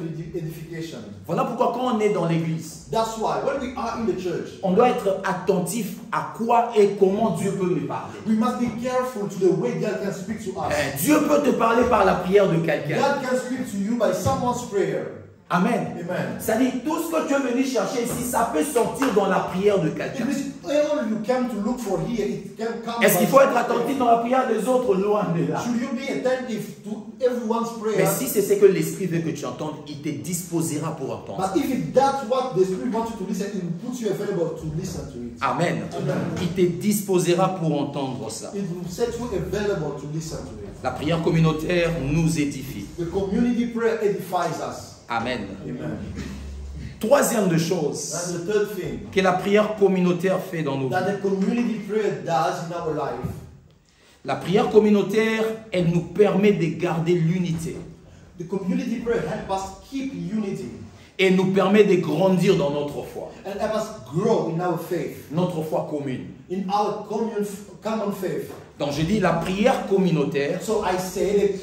edification. Voilà pourquoi quand on est dans l'église, That's why when we are in the church, on doit être attentif à quoi et comment Dieu peut me parler. we must be careful to the way God can speak to us. Dieu peut te parler par la prière de quelqu'un. God can speak to you by someone's prayer. Amen. Amen. C'est-à-dire, tout ce que tu es venu chercher ici, ça peut sortir dans la prière de It quelqu'un. means all you came to look for here, it can come. Est-ce qu'il by faut être someone's attentif prayer. dans la prière des autres? Loin de là. Should you be attentive to everyone's prayer? Mais si c'est ce que l'Esprit veut que tu entendes, il te disposera pour entendre. But if that's what the Spirit wants you to listen, it will put you available to listen to it. Amen. Amen. Il te disposera pour entendre ça. It will set you available to listen to it. La prière communautaire nous édifie. The community prayer edifies us. Amen. Amen. Troisième de choses That's the third thing que la prière communautaire fait dans nos vies. that the community prayer does in our life. La prière communautaire, elle nous permet de garder l'unité. The community prayer helps us keep unity Et nous permet de grandir dans notre foi. and help us grow in our faith, Notre foi commune. in our common faith. Donc je dis la prière communautaire, So I say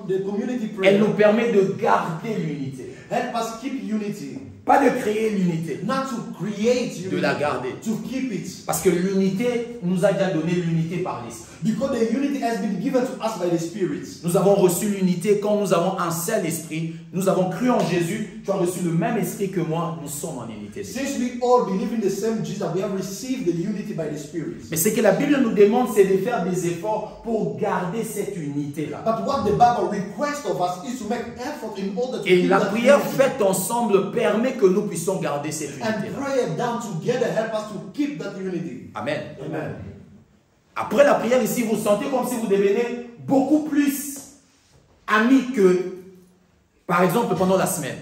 the community prayer elle nous permet de garder l'unité. help us keep unity, Pas de créer l'unité, not to create unity, de la garder. to keep it. Parce que l'unité nous a déjà donné l'unité par l'Esprit. Because the unity has been given to us by the Spirit. Nous avons reçu l'unité quand nous avons un seul esprit. Nous avons cru en Jésus. Tu as reçu le même esprit que moi. Nous sommes en unité. Since we all believe in the same Jesus, we have received the unity by the Spirit. Mais ce que la Bible nous demande, c'est de faire des efforts pour garder cette unité-là. But what the Bible requests of us is to make effort in order to Et keep la that prière unity. faite ensemble permet que nous puissions garder cette And unité-là. prayer done together help us to keep that unity. Amen. Amen. Après la prière ici, vous sentez comme si vous devenez beaucoup plus amis que, par exemple, pendant la semaine.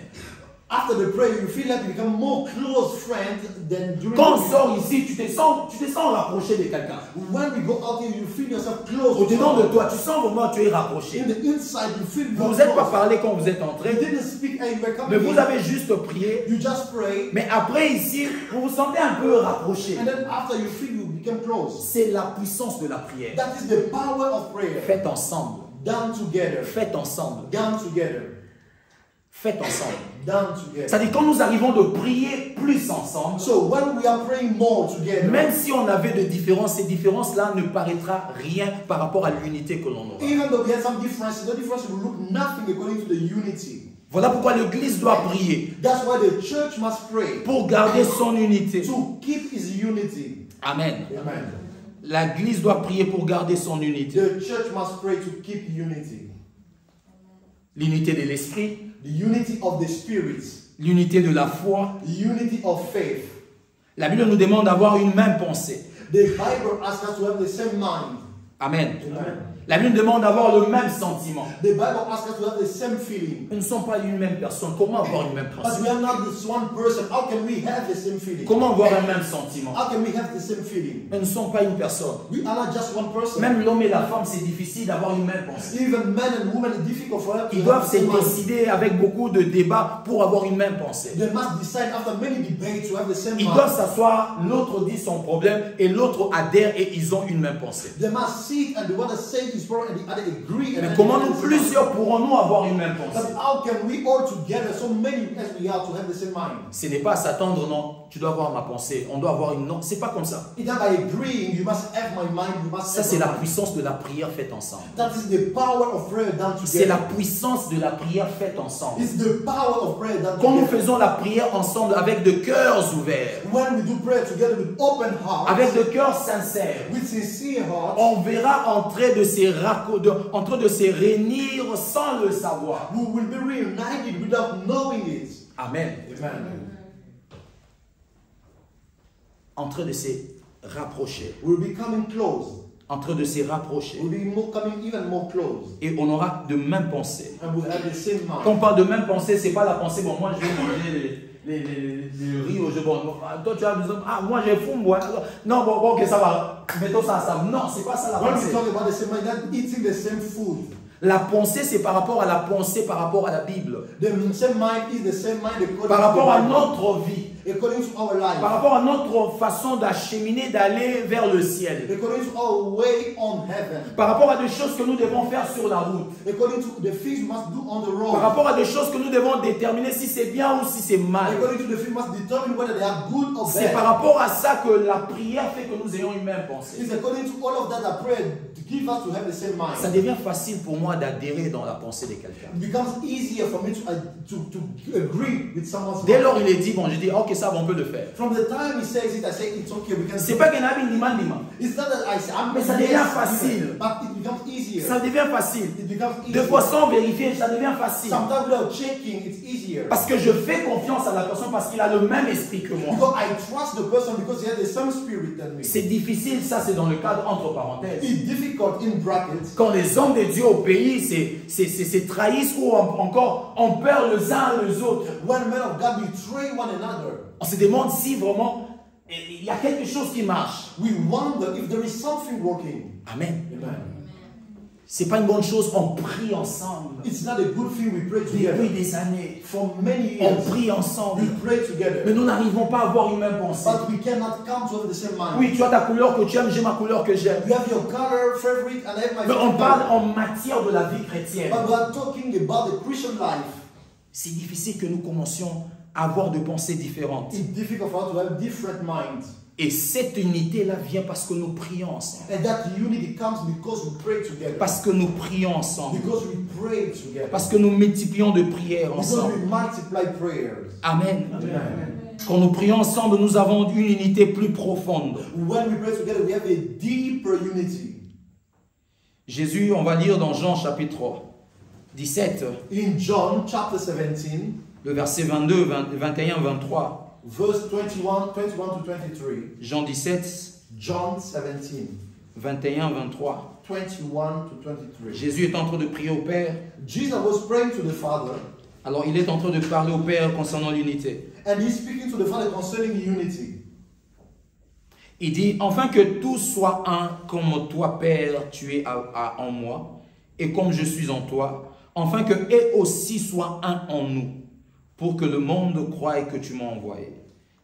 After the prayer, you feel like you become more close friends than during Quand on the week. sort ici, tu te sens rapproché de quelqu'un. When we go out here, you feel yourself close. to Au-dedans de someone. toi, tu sens vraiment que tu es rapproché. In the inside, you feel Vous more n'êtes pas close. parlé quand vous êtes You entré, didn't speak and you were mais coming vous in. avez juste prié. You just pray. Mais après ici, vous vous sentez un peu rapproché. And then after you feel you become close. C'est la puissance de la prière. That is the power of prayer. Faites ensemble. Done together. Faites ensemble. Done together. Faites ensemble. Done together. C'est-à-dire quand nous arrivons de prier plus ensemble, So when we are praying more together, même si on avait des différences, ces différences-là ne paraîtra rien par rapport à l'unité que l'on aura. even though we have some differences, the difference will look nothing according to the unity. Voilà pourquoi l'Église doit prier That's why the church must pray pour garder son unité. to keep its unity. Amen. Amen. L'Église doit prier pour garder son unité. The church must pray to keep unity. L'unité de l'esprit, The unity of the Spirit. l'unité de la foi. The unity of faith. La Bible nous demande d'avoir une même pensée. The Bible asks us to have the same mind. Amen. Amen. La Bible nous demande d'avoir le même sentiment. The Bible asks us to have the same feeling. Nous ne sommes pas une même personne. Comment avoir une même But pensée? we are not this one person. How can we have the same feeling? Comment avoir un même sentiment? How can we have the same feeling? Nous ne sommes pas une personne. We are not just one person. Même l'homme et la femme, c'est difficile d'avoir une même pensée. Even men and women, it's difficult for them to Ils have doivent the se same mind. décider avec beaucoup de débats pour avoir une même pensée. They must decide after many debates to have the same Ils mind. doivent s'asseoir, l'autre dit son problème et l'autre adhère et ils ont une même pensée. They must sit and the one that says his problem and the other agree. And Mais then comment they nous have the same mind. plusieurs pourrons-nous avoir une même pensée? But how can we all together, so many as we are, to have the same mind? Ce n'est pas à s'attendre, non, tu dois avoir ma pensée. On doit avoir une... Non, c'est pas comme ça. It's not by agreeing, you must have my mind, you must Ça, have c'est my la mind. puissance de la prière faite ensemble. That is the power of prayer done C'est la together. puissance de la prière faite ensemble. It's the power of prayer done Quand nous together. faisons la prière ensemble avec de cœurs ouverts, When we do prayer together with open hearts, avec de cœurs sincères, with sincere hearts, on verra entrer de ces réunir sans le savoir. we will be reunited without knowing it. Amen. Amen. En train de se rapprocher. We'll be coming close. En train de se rapprocher. We'll be coming even more close. Et on aura de mêmes pensées. And we'll have the same Quand on mind. parle de même pensée, c'est pas la pensée, bon, moi je vais manger les riz au jeu, bon, toi tu as besoin, ah, moi j'ai faim, moi. Non, bon, ok, ça va, mettons ça ensemble. Non, c'est pas ça la When we pensée. talk about the same mind, not eating the same food. La pensée, c'est par rapport à la pensée, par rapport à la Bible. The same mind is the same mind according Par to rapport à the Bible, notre vie. according to our life, Par rapport à notre façon d'acheminer, d'aller vers le ciel. according to our way on heaven, Par rapport à des choses que nous devons faire sur la route. according to the things we must do on the road, Par rapport à des choses que nous devons déterminer si c'est bien ou si c'est mal. according to the things we must determine whether they are good or C'est par bad. rapport à ça que la prière fait que nous ayons une même pensée. It's according to all of that that prayer to give us to have the same Ça mind. devient facile pour moi d'adhérer dans la pensée de quelqu'un. It becomes easier for me to agree with someone's Dès mind. lors il est dit, bon, je dis, ok, ça, on peut le faire. From the time he says it, I say it's okay, we can C'est do pas it. qu'il y en a une demande. It's not that I say I'm Mais ça yes, devient facile. but it becomes easier. Ça devient facile. It becomes Deux easier. fois sans vérifier, ça devient facile. Sometimes without checking, it's easier. Parce que je fais confiance à la personne parce qu'il a le même esprit que moi. Because I trust the person because he has the same spirit than me. C'est difficile, ça c'est dans le cadre entre parenthèses. It's difficult in brackets. Quand les hommes de Dieu au pays se trahissent ou encore on perd les uns les autres. When men of God betray one another, On se demande si vraiment il y a quelque chose qui marche. we wonder if there is something working. Amen. Amen. C'est pas une bonne chose, on prie ensemble. It's not a good thing we pray together. Depuis des années, For many on years, prie ensemble. we pray Mais together. nous n'arrivons pas à avoir une même pensée. But we cannot come to have the same mind. Oui, tu as ta couleur que tu aimes, j'ai ma couleur que j'aime. You have your color favorite and I have my Mais on favorite parle color. en matière de la vie chrétienne. But we are talking about the Christian life. C'est difficile que nous commencions à avoir de pensées différentes. It's difficult for us to have different minds. Et cette unité-là vient parce que nous prions ensemble. And that unity comes because we pray together. Parce que nous prions ensemble. Because we pray together. Parce que nous multiplions de prières Because ensemble. we multiply prayers. Amen. Amen. Quand nous prions ensemble, nous avons une unité plus profonde. When we pray together, we have a deeper unity. Jésus, on va lire dans Jean chapitre 17, In John chapter 17, le verset 22, 21, 23. verse 21 to 23. Jean 17, John 17, 21, 23. 21 to 23. Jésus est en train de prier au Père. Jesus was praying to the Father, Alors il est en train de parler au Père concernant l'unité. and he's speaking to the Father concerning unity. Il dit, afin que tous soient un, comme toi, Père, tu es en moi, et comme je suis en toi, afin que eux aussi soient un en nous, pour que le monde croie que tu m'as envoyé.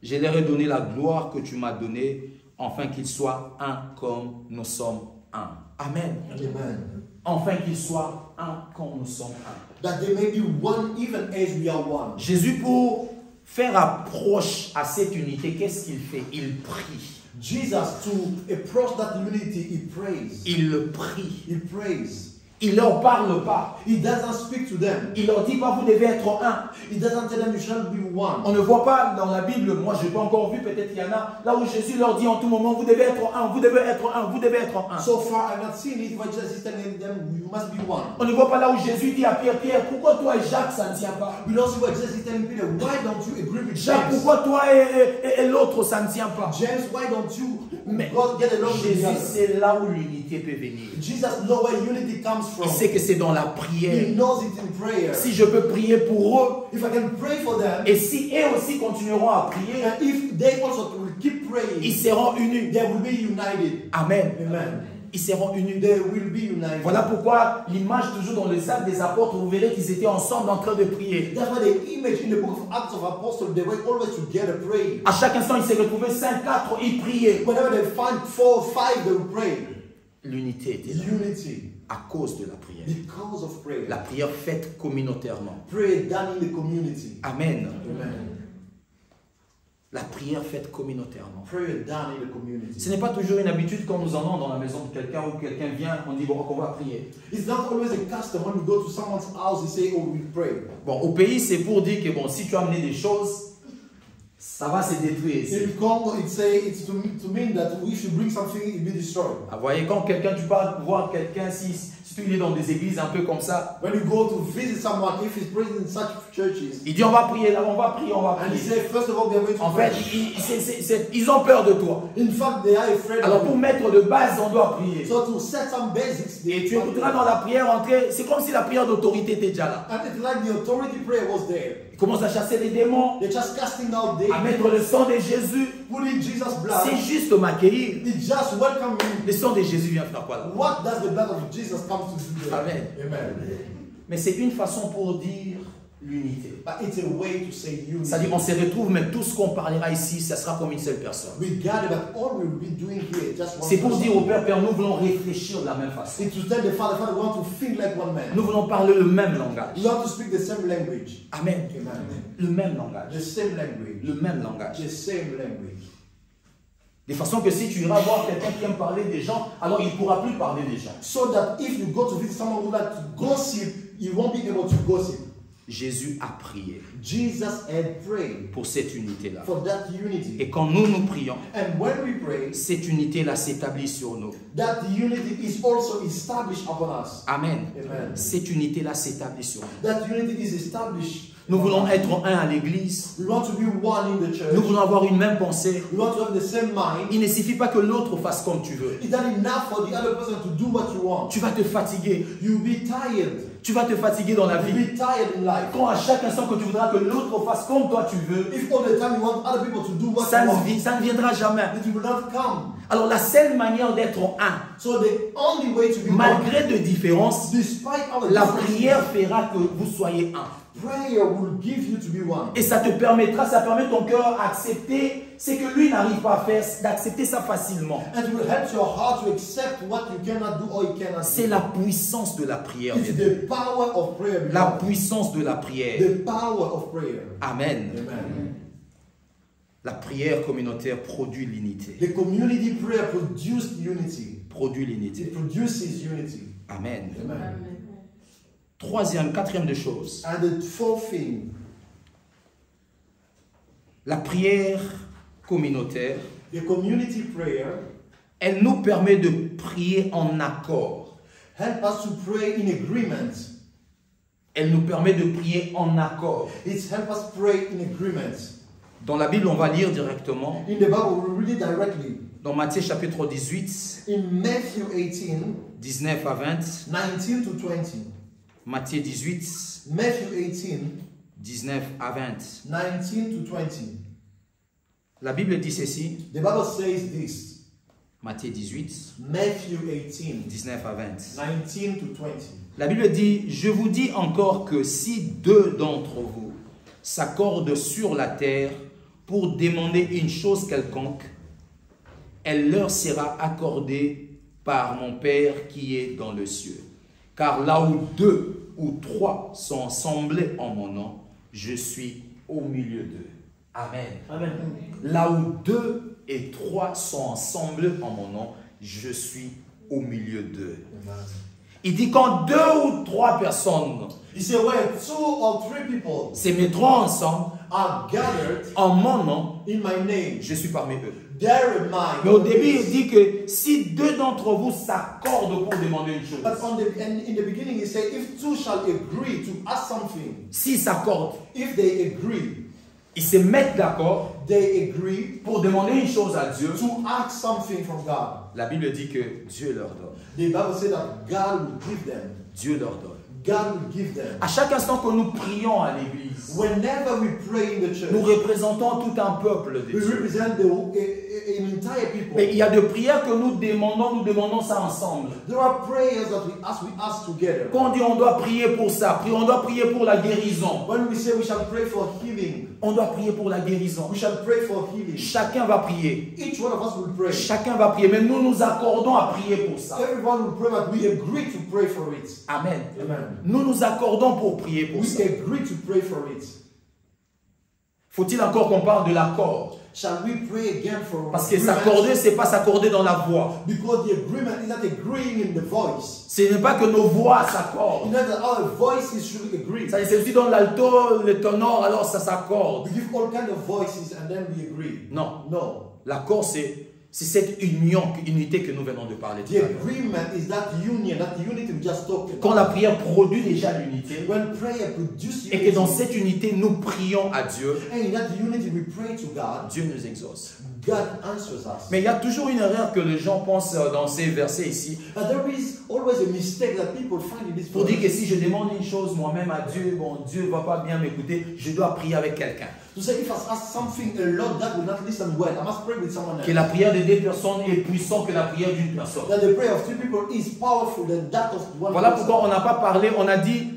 Je leur ai donné la gloire que tu m'as donnée, afin qu'ils soient un comme nous sommes un. Amen. Amen. Afin qu'ils soient un comme nous sommes un. That they may be one even as we are one. Jésus, pour faire approche à cette unité, qu'est-ce qu'il fait? Il prie. Jesus, to approach that unity, he prays. Il prie. He prays. Il ne leur parle pas. He doesn't speak to them. Il leur dit pas, vous devez être un. He doesn't tell them you shall be one. On ne voit pas dans la Bible, moi je n'ai pas encore vu, peut-être il y en a, là où Jésus leur dit en tout moment, vous devez être un, vous devez être un, vous devez être un. So far, I've not seen it where Jesus is telling them, you must be one. On ne voit pas là où Jésus dit à Pierre, Pierre, pourquoi toi et Jacques ça ne tient pas? We don't see where Jesus is telling Peter, why don't you agree with Jacques, James? pourquoi toi et l'autre ça ne tient pas? James, why don't you Mais get along with Jésus, the other? c'est là où l'unité peut venir. Jesus knows where unity comes Il from. sait que c'est dans la He prière. knows it in prayer. Si je peux prier pour eux, If I can pray for them, et si eux aussi continueront à prier, and if they also will keep praying, ils seront unis. they will be united. Amen. Amen. Ils seront unis. They will be united. Voilà pourquoi l'image toujours dans les actes des apôtres, vous verrez qu'ils étaient ensemble en train de prier. That's why the image in the book of Acts of Apostles, they were always together praying. À chaque instant, ils se retrouvaient 5, 4, ils priaient. Whenever they find 4 or 5, they will pray. L'unité était là Unity. à cause de la prière. Because of prayer. La prière faite communautairement. Prayer done in the community. Amen. Amen. La prière faite communautairement. Prayer done in the community. Ce n'est pas toujours une habitude quand nous allons dans la maison de quelqu'un ou quelqu'un vient, on dit bon, on va prier. It's not always a custom when we go to someone's house, they say, oh, we pray. Bon, au pays, c'est pour dire que bon, si tu as amené des choses, ça va se détruire ici. In Congo, it's to mean that if you bring something, it will be destroyed. Vous voyez, quand quelqu'un, tu pars voir quelqu'un, si il est dans des églises un peu comme ça, When you go to visit someone, if he's praying in such churches, il dit on va prier là, on va prier, on va and he prier. says, first of all, they are going to En pray. fait, ils ont peur de toi. In fact, they are afraid Alors of pour you. mettre de base, on doit prier. So to set some basics, Et tu écouteras dans la prière entrer, c'est comme si la prière d'autorité était déjà là. and it's like the authority prayer was there. Il commence à chasser les démons, They're just casting out à mettre demons, le sang de Jésus. putting Jesus' C'est blood. juste m'accueillir. It just welcome you. Le sang de Jésus vient faire quoi là? What does the blood of Jesus come to do there? Amen. Amen. Mais c'est une façon pour dire l'unité. But it's a way to say unity. C'est-à-dire on se retrouve, mais tout ce qu'on parlera ici, ça sera comme une seule personne. We got it, but all we'll be doing here is just one C'est pour person. dire au Père, nous voulons réfléchir de la même façon. It's to tell the Father, we want to think like one man. Nous voulons parler le même langage. We want to speak the same language. Amen. Amen. Le même langage. The same language. Le même langage. The same language. De façon que si tu iras voir quelqu'un qui aime parler des gens, alors il ne pourra plus parler des gens. So that if you go to visit someone who like to gossip, you won't be able to gossip. Jésus a prié Jesus had prayed pour cette unité-là. for that unity. Et quand nous prions, And when we pray, cette unité-là s'établit sur nous. that unity is also established upon us. Amen. Amen. Cette unité-là s'établit sur nous. That unity is established. Nous voulons être un à l'église. We want to be one in the church. Nous voulons avoir une même pensée. We want to have the same mind. Il ne suffit pas que l'autre fasse comme tu veux. It's not enough for the other person to do what you want. Tu vas te fatiguer. You'll be tired. Tu vas te fatiguer dans la You'll vie. be tired in life. Quand à chaque instant que tu voudras que l'autre fasse comme toi tu veux, If all the time you want other people to do what ça you want, ne viendra jamais. it will not come. Alors la seule manière d'être un, So the only way to be one, malgré de différences, despite our la differences, prière fera que vous soyez un. prayer will give you to be one. Et ça te permettra, ça permet ton cœur d'accepter ce que lui n'arrive pas à faire, d'accepter ça facilement. And it will help your heart to accept what you cannot do or you cannot C'est do. la puissance de la prière. It's the power of prayer. La beloved. puissance de la prière. The power of prayer. Amen. Amen. La prière communautaire produit l'unité. The community prayer produced unity. Produit It l'unité. produces unity. Amen. Amen. Quatrième de choses. And the fourth thing, La prière communautaire, the community prayer, elle nous permet de prier en accord. help us to pray in agreement. Elle nous permet de prier en accord. It help us pray in agreement. Dans la Bible, on va lire directement. In the Bible, we read it directly. Dans Matthieu chapitre 18, In Matthew 18, 19 à 20. 19 to 20. Matthieu 18, Matthew 18, 19 à 20. 19 to 20. La Bible dit ceci. The Bible says this. Matthieu 18, Matthew 18, 19 à 20. 19 to 20. La Bible dit, je vous dis encore que si deux d'entre vous s'accordent sur la terre pour demander une chose quelconque, elle leur sera accordée par mon Père qui est dans le ciel. Car là où deux ou trois sont assemblés en mon nom, je suis au milieu d'eux. Amen. Amen. Là où deux et trois sont assemblés en mon nom, je suis au milieu d'eux. Il dit quand deux ou trois personnes He said, when 2 or 3 people se mettront ensemble are gathered en mon nom, in my name, je suis parmi eux. there am I. Mais au début, il dit que si deux d'entre vous s'accordent pour demander une chose, But in the beginning, he said, if 2 shall agree to ask something, s'ils s'accordent, if they agree, ils se mettent d'accord they agree pour demander une chose à Dieu, to ask something from God. la Bible dit que Dieu leur donne. The Bible said that God will give them. Dieu leur donne. God will give them. À chaque instant que nous prions à l'église, Whenever we pray in the church, nous représentons tout un peuple de we Dieu. represent an entire people. Mais il y a des prières que nous demandons ça ensemble. There are prayers that we ask together. Quand on dit on doit prier pour ça, on doit prier pour la guérison. When we say we shall pray for healing, On doit prier pour la guérison. we shall pray for healing. Chacun va prier. Each one of us will pray. Chacun va prier. Mais nous nous accordons à prier pour ça. Everyone will pray, but we agree to pray for it. Amen. Amen. Nous nous accordons pour prier pour We ça. agree to pray for it. Faut-il encore qu'on parle de l'accord? Shall we pray again for Parce que agreement? s'accorder, c'est pas s'accorder dans la voix. Because the agreement is not agreeing in the voice. Ce n'est pas que nos voix s'accordent. You know that our voices should agree. C'est aussi dans l'alto, le ténor, alors ça s'accorde. We give all kinds of voices and then we agree. Non. No. L'accord, c'est cette unité que nous venons de parler. The agreement is that union, that unity we just talked about. Quand la prière produit déjà l'unité, When prayer produces et unity, que dans cette unité, nous prions à Dieu, and in that unity we pray to God, Dieu nous exauce. God answers us. Mais il y a toujours une erreur que les gens pensent dans ces versets ici, But there is always a mistake that people find in this pour dire que verse. si je demande une chose moi-même à Dieu, bon, Dieu ne va pas bien m'écouter, je dois prier avec quelqu'un. To say if I ask something alone, God will not listen well. I must pray with someone Que else. la prière de 2 personnes est puissante que la prière d'une personne. That the prayer of 2 people is powerful than that of one Voilà person. pourquoi on n'a pas parlé, on a dit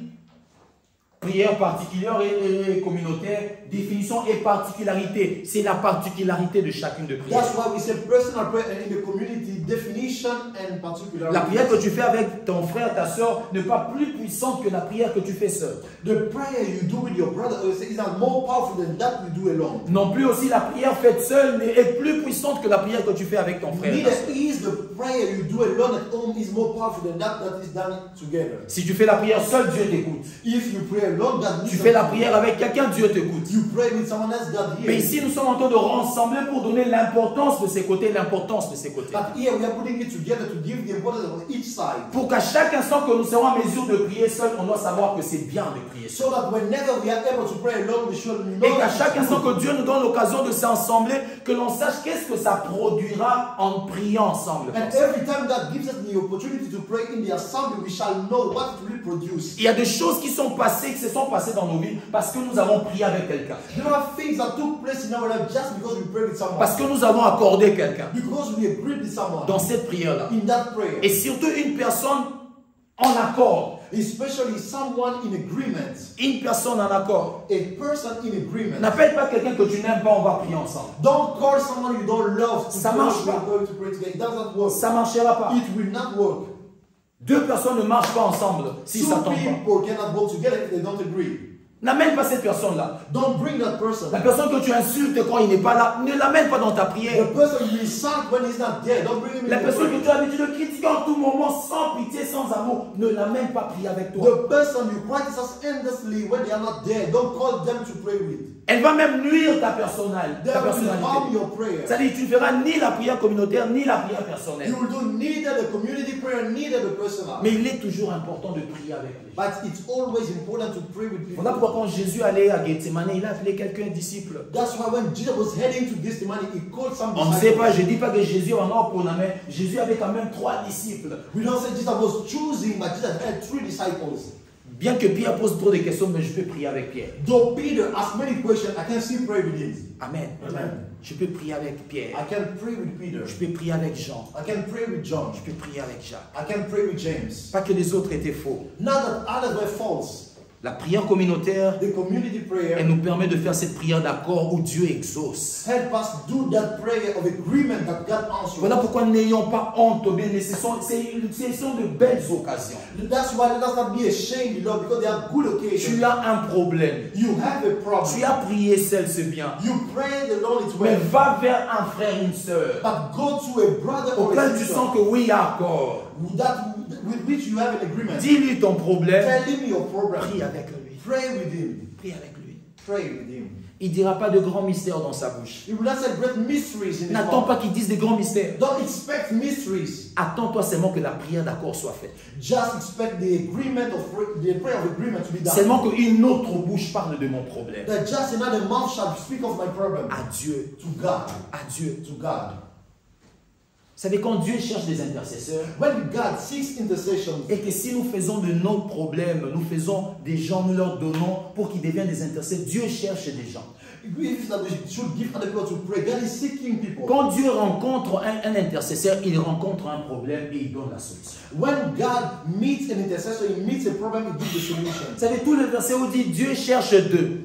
prière particulière et communautaire, définition et particularité. C'est la particularité de chacune de prière. That's why we say personal prayer and in the community definition and particular. La prière que tu fais avec ton frère, ta soeur, n'est pas plus puissante que la prière que tu fais seul. The prayer you do with your brother is not more powerful than that you do alone. Non plus aussi la prière faite seule est plus puissante que la prière que tu fais avec ton frère. Neither is the prayer you do alone at home is more powerful than that is done together. Si tu fais la prière seule, Dieu t'écoute. If you pray alone, God Tu listens. fais la prière avec quelqu'un, Dieu t'écoute. You pray with someone else, God Mais hears. ici, nous sommes en train de rassembler pour donner l'importance de ces côtés, l'importance de ces côtés. But here we are putting it together to give the importance of each side. Pour qu'à chaque instant que nous serons en mesure de prier seul, on doit savoir que c'est bien de prier seul. So that whenever we are able to pray alone, we should know. Et qu'à chaque instant que Dieu nous donne l'occasion de s'assembler, que l'on sache qu'est-ce que ça produira en priant ensemble. And every time God gives us the opportunity to pray in the assembly, we shall know what it will produce. Il y a des choses qui sont passées, qui se sont passées dans nos vies parce que nous avons prié avec quelqu'un. There are things that took place in our life just because we prayed with someone. Parce que nous avons accordé quelqu'un Because we agreed with someone dans cette prière-là. in that prayer. Et surtout une personne en accord. Especially someone in agreement. Une personne en accord. A person in agreement. N'appelle pas quelqu'un que tu n'aimes pas, on va prier ensemble. Don't call someone you don't love to Ça pray, marche we are pas. going to pray together. It doesn't work. Ça ne marchera pas. It will not work. 2 personnes ne marchent pas ensemble si ça Two tombe pas. people cannot work together if they don't agree. N'amène pas cette personne-là. Don't bring that person. La personne que tu insultes quand il n'est pas là, ne l'amène pas dans ta prière. The person you insult when he's not there, don't bring him in La the personne prayer. que tu as l'habitude de critiquer en tout moment, sans pitié, sans amour, ne l'amène pas prier avec toi. The person you criticize endlessly when they are not there, don't call them to pray with. Elle va même nuire ta They personnalité. will harm your prayer. C'est-à-dire tu ne feras ni la prière communautaire, ni la prière personnelle. You will do neither the community prayer, neither the personal. Mais il est toujours important de prier avec les gens. But it's always important to pray with people. Voilà pourquoi quand Jésus allait à Gethsemane, il a appelé quelqu'un disciple. That's why when Jesus was heading to Gethsemane, he called some On ne sait pas, disciples. je ne dis pas que Jésus en a pour la main. Jésus avait quand même 3 disciples. We don't say Jesus was choosing, but Jesus had 3 disciples. Bien que Pierre pose trop de questions, mais je peux prier avec Pierre. Though Peter asked many questions, I can still pray with him. Amen. Amen. Je peux prier avec Pierre. I can pray with Peter. Je peux prier avec Jean. I can pray with John. Je peux prier avec Jacques. I can pray with James. Pas que les autres étaient faux. Not that others were false. La prière communautaire, The community prayer elle nous permet de faire cette prière d'accord où Dieu exauce. help us do that prayer of agreement that God answers. Voilà pourquoi n'ayons pas honte, bien, mais ce sont de belles occasions. That's why let us not be ashamed, Lord, because they are good occasions. Tu as un problème. You have a problem. Tu as prié seul, c'est bien. You pray the Lord it's Mais well. va vers un frère, une sœur, But go to a brother or auquel a tu sister sens que oui, il y a accord. with which you have an agreement. Dis-lui ton problème. Tell him your problem. Prie avec lui. Pray with him. Prie avec lui. Pray with him. Il ne dira pas de grands mystères dans sa bouche. He will not say great mysteries in his N'attends mouth. pas qu'il dise des grands mystères. Don't expect mysteries. Attends-toi seulement que la prière d'accord soit faite. Just expect the prayer of agreement to be done. Seulement qu'une autre bouche parle de mon problème. That just another mouth shall speak of my problem. À Dieu. To God. À Dieu. To God. Vous savez, quand Dieu cherche des intercesseurs, When God seeks intercession, et que si nous faisons de nos problèmes, nous faisons des gens, nous leur donnons pour qu'ils deviennent des intercesseurs, Dieu cherche des gens. if that we should give other people to pray, God is seeking people. Quand Dieu rencontre un intercesseur, il rencontre un problème et il donne la solution. When God meets an intercessor, he meets a problem, he gives the solution. Vous savez, tout le verset où dit Dieu cherche deux.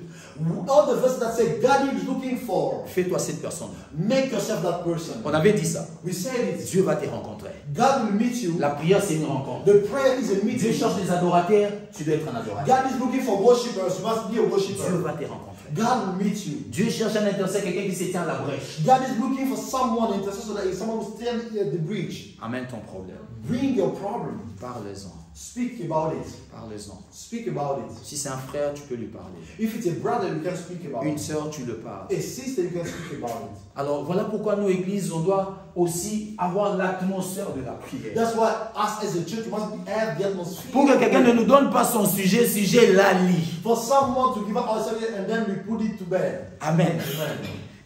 All the verses that say God is looking for, Fais-toi cette personne. make yourself that person. On avait dit ça. We said it. Dieu va te rencontrer. God will meet you. La prière, c'est une rencontre. The prayer is a Dieu meeting. cherche des adorateurs, tu dois être un adorateur. God is looking for worshippers. You must be a Dieu worshipper. va te rencontrer. frère. God will meet you. Dieu cherche un intercesseur, quelqu'un qui se tient à la brèche. God is looking for someone, intercessor, that is someone who stands at the breach. Amène ton problème. Bring your problem. Parlez-en. Speak about it. Parlez-en. Speak about it. Si c'est un frère, tu peux lui parler. If it's a brother, you can speak about Une it. sœur, tu le parles. A sister, you can speak about it. Alors voilà pourquoi nous, églises, on doit aussi avoir l'atmosphère de la prière. That's why us as a church must have the atmosphere. Pour que quelqu'un ne nous donne pas son sujet, la lit. For someone to give up our subject and then we put it to bed. Amen. Amen.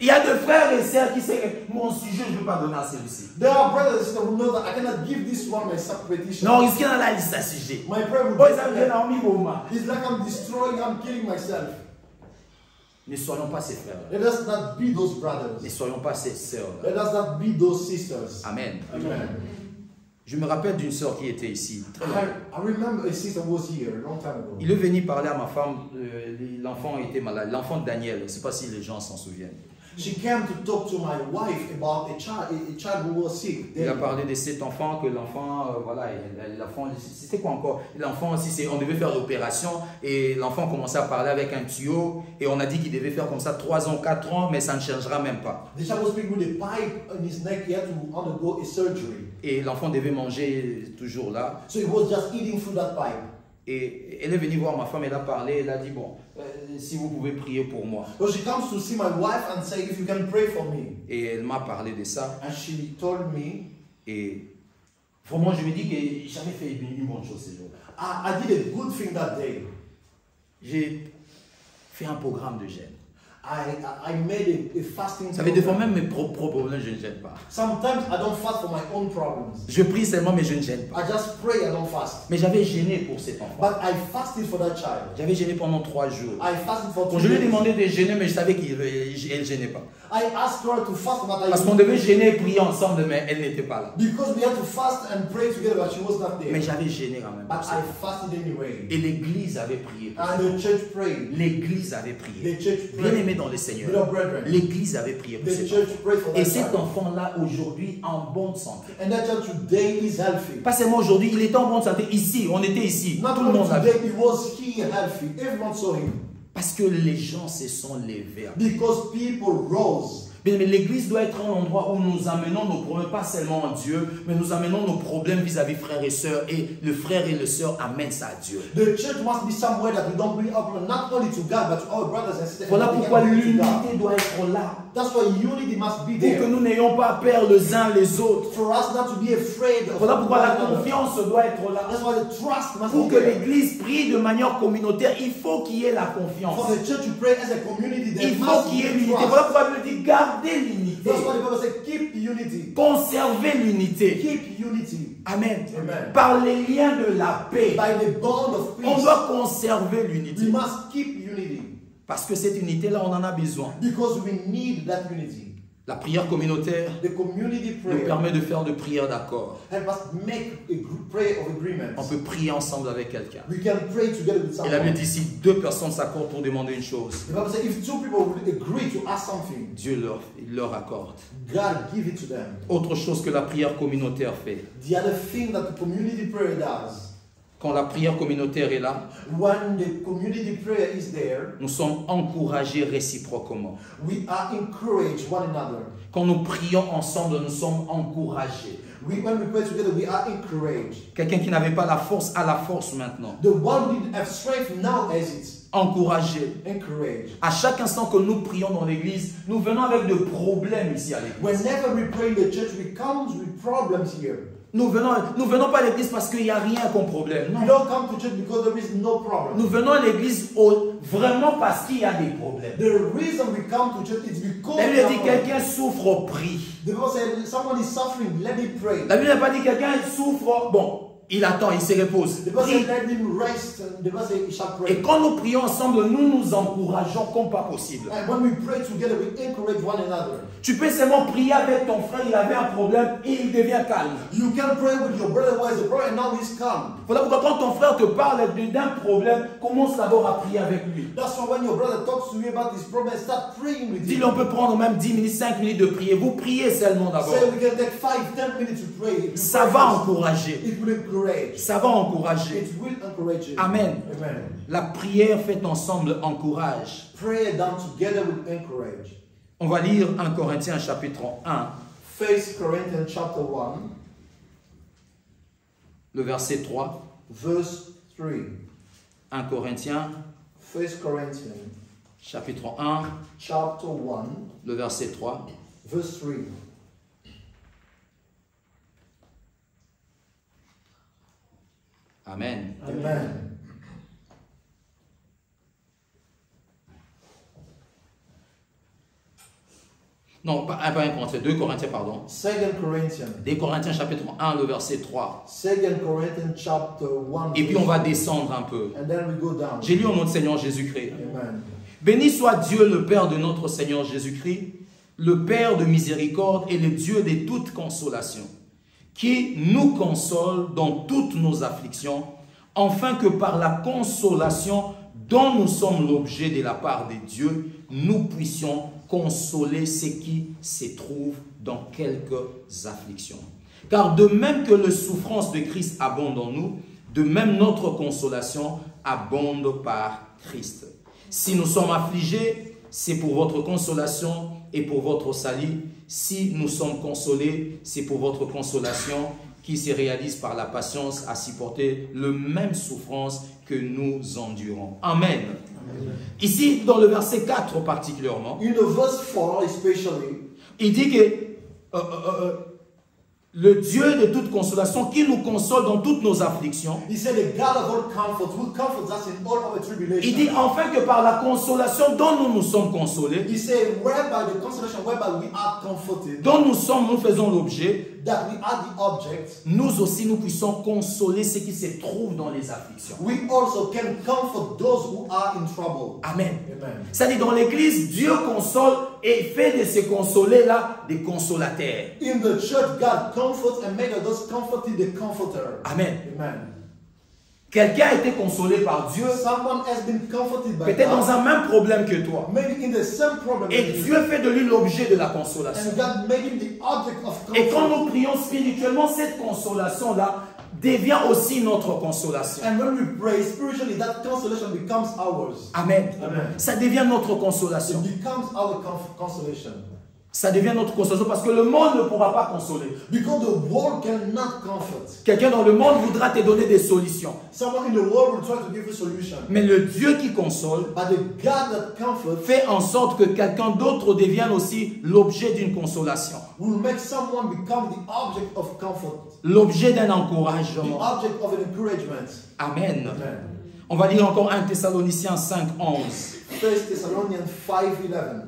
Il y a des frères et sœurs qui savent que mon sujet, je ne peux pas donner à celui-ci. There are brothers and sisters who know that I cannot give this one my sub-petition. Non, risquez dans la liste à sujet. My prayer will Oh, be ça vient en mi-moment. it's like I'm destroying, I'm killing myself. Ne soyons pas ces frères-là. Let us not be those brothers. Ne soyons pas ces sœurs-là. Let us not be those sisters. Amen. Amen. Je me rappelle d'une sœur qui était ici. Très longtemps. I remember a sister who was here a long time ago. Il est venu parler à ma femme. L'enfant était malade. L'enfant de Daniel. Je ne sais pas si les gens s'en souviennent. She came to talk to my wife about a child who was sick. Il a parlé de cet enfant, que l'enfant, voilà, l'enfant, c'était quoi encore? L'enfant, on devait faire l'opération et l'enfant commençait à parler avec un tuyau et on a dit qu'il devait faire comme ça 3 ans, 4 ans, mais ça ne changera même pas. The child was speaking with a pipe in his neck. He had to undergo a surgery. Et l'enfant devait manger toujours là. So he was just eating through that pipe. Et elle est venue voir ma femme, elle a parlé, elle a dit, bon, si vous pouvez prier pour moi. So she comes to see my wife and say, if you can pray for me. Et elle m'a parlé de ça. And she told me, Et vraiment, je me dis que j'avais fait une bonne chose ce jour-là. I did a good thing that day. J'ai fait un programme de jeûne. I made a fasting. Vous savez, des fois même mes propres problèmes, je ne gêne pas. Sometimes I don't fast for my own problems. Je prie seulement, mais je ne gêne pas. I just pray, I don't fast. Mais j'avais gêné pour cet enfant. But I fasted for that child. J'avais gêné pendant 3 jours. I fasted for 2 Bon, je lui ai days. demandé de gêner, mais je savais qu'elle ne gênait pas. I asked her to fast, but Parce qu'on devait gêner et prier ensemble, mais elle n'était pas là. because we had to fast and pray together, but she was not there. Mais j'avais gêné quand même. But I fasted anyway. Et l'église avait prié. pour ça. And the church prayed. L'église avait prié. The church Bien prayed. aimé dans le Seigneur. Beloved brethren. L'église avait prié pour The cet church enfant. prayed for Et that cet child. enfant-là, aujourd'hui, en bonne santé. And that child today is healthy. Pas seulement aujourd'hui, il était en bonne santé ici. On était ici. Not Tout le only monde l'a vu. today, he was here healthy. Everyone saw him. Parce que les gens se sont levés. Because people rose. Bien, mais l'église doit être un endroit où nous amenons nos problèmes, pas seulement à Dieu, mais nous amenons nos problèmes vis-à-vis frères et sœurs, et le frère et le sœur amènent ça à Dieu. The church must be somewhere that we don't bring up not only to God, but to our brothers and sisters. Voilà And we pourquoi can bring to l'unité God. doit être là. That's why unity must be Pour que there. nous n'ayons pas peur les uns les autres. For us not to be afraid of Voilà pourquoi la one another. confiance doit être là. That's why the trust must Pour be que there. l'église prie de manière communautaire, il faut qu'il y ait la confiance. For the church to pray as a community, there Il faut must qu'il y ait be l'unité. trust. Voilà pourquoi il me dit gardez l'unité. That's why the Bible says keep unity. Conservez l'unité. Keep unity. Amen. Amen. Par les liens de la paix, By the bond of on peace, doit conserver we l'unité. must keep unity. Parce que cette unité-là, on en a besoin. Because we need that unity. La prière communautaire The community nous prayer permet de faire de prières d'accord. help us make a prayer of agreement. On peut prier ensemble avec quelqu'un. We can pray together with Et la Bible someone. dit si 2 personnes s'accordent pour demander une chose, The Bible says if 2 people will agree to ask something, Dieu leur accorde. God give it to them. Autre chose que la prière communautaire fait. The other thing that the community prayer does, Quand la prière communautaire est là, when the community prayer is there, nous sommes encouragés réciproquement. we are encouraged one another. Quand nous prions ensemble, nous sommes encouragés. When we pray together, we are encouraged. Quelqu'un qui n'avait pas la force a la force maintenant. The one who didn't have strength now has it. Encouragé. Encouraged. À chaque instant que nous prions dans l'église, nous venons avec de problèmes ici à l'église. Whenever we pray in the church, we come with problems here. Nous venons pas à l'église parce qu'il n'y a rien comme problème. We Non. don't come to church because there is no problem. Nous venons à l'église vraiment parce qu'il y a des problèmes. The reason we come to church is because La Bible we are dit problems. quelqu'un souffre, prie. The Bible says someone is suffering, let him pray. La Bible n'a pas dit quelqu'un souffre, bon, il attend, il se repose. The Bible Prie. says let him rest. And the Bible says he shall pray. Et quand nous prions ensemble, nous nous encourageons comme pas possible. And when we pray together, we encourage one another. Tu peux seulement prier avec ton frère, il avait un problème et il devient calme. You can pray with your brother who has a problem and now he's calm. Voilà pourquoi quand ton frère te parle d'un problème, commence d'abord à prier avec lui. That's why when your brother talks to you about this problem, start praying with Dis-lui, him. on peut prendre même 10 minutes, 5 minutes de prier. Vous priez seulement d'abord. Say we can take 5-10 minutes to pray. If you Ça pray va first, encourager. it will encourage. Ça va encourager. It will encourage you. Amen. Amen. La prière faite ensemble encourage. Prayer done together will encourage. On va lire 1 Corinthiens chapitre 1, 1 Corinthians chapter 1, le verset 3. verse 3. 1 Corinthiens 1 Corinthians chapitre 1, chapter 1, le verset 3. verse 3. Amen. Amen. Non, pas 1 Corinthiens, 2 Corinthiens, pardon. 2 Corinthians. 2 Corinthiens chapitre 1, le verset 3. 2 Corinthians chapter 1. Et puis on va descendre un peu. And then we go down. J'ai lu au nom de Seigneur Jésus-Christ. Amen. Béni soit Dieu, le Père de notre Seigneur Jésus-Christ, le Père de miséricorde et le Dieu de toute consolation, qui nous console dans toutes nos afflictions, afin que par la consolation dont nous sommes l'objet de la part de Dieu, nous puissions consoler ceux qui se trouvent dans quelques afflictions. Car de même que les souffrances de Christ abondent en nous, de même notre consolation abonde par Christ. Si nous sommes affligés, c'est pour votre consolation et pour votre salut. Si nous sommes consolés, c'est pour votre consolation qui se réalise par la patience à supporter le même souffrance que nous endurons. Amen. Amen. Ici, dans le verset 4 particulièrement, In the verse 4 especially, il dit que le Dieu de toute consolation qui nous console dans toutes nos afflictions, he said, the God of all comfort will comfort us in all our tribulation. il dit enfin que par la consolation dont nous nous sommes consolés, He said, whereby the consolation whereby we are comforted, dont nous faisons l'objet, that we are the object, nous aussi nous puissions consoler ceux qui se trouvent dans les afflictions. we also can comfort those who are in trouble. Amen. Amen. C'est-à-dire dans l'église, Dieu console et fait de se consoler là des consolateurs. In the church, God comforts and makes those comforted the comforter. Amen. Amen. Quelqu'un a été consolé par Dieu, Someone has been comforted by peut-être dans God, un même problème que toi. maybe in the same problem, Et Dieu fait de lui l'objet de la consolation. and God made him the object of Et quand comfort. nous prions spirituellement, cette consolation-là devient aussi notre consolation. And when we pray spiritually, that consolation becomes ours. Amen. Amen. Ça devient notre consolation. It becomes our consolation. Ça devient notre consolation parce que le monde ne pourra pas consoler. Because the world cannot comfort. Quelqu'un dans le monde voudra te donner des solutions. Someone in the world will try to give you a solution. Mais le Dieu qui console But the God that comforts fait en sorte que quelqu'un d'autre devienne aussi l'objet d'une consolation, will make someone become the object of comfort, l'objet d'un the encouragement. object of an encouragement. Amen. Amen. On va lire encore 1 Thessaloniciens 5, 11. 1 Thessalonians 5:11.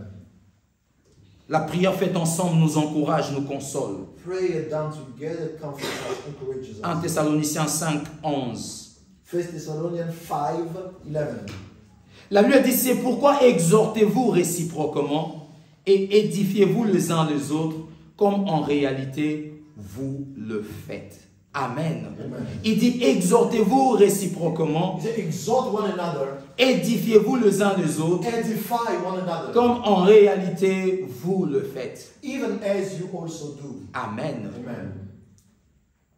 La prière faite ensemble nous encourage, nous console. Prayer done together comforts us, encourages 1 us. Thessaloniciens 5, 11. 1 Thessalonians 5:11. La Bible dit, c'est pourquoi exhortez-vous réciproquement et édifiez-vous les uns les autres comme en réalité vous le faites. Amen. Amen. Il dit, exhortez-vous réciproquement, He said, exhort one another, édifiez-vous les uns les autres edify one another, comme en réalité vous le faites. even as you also do. Amen. Amen.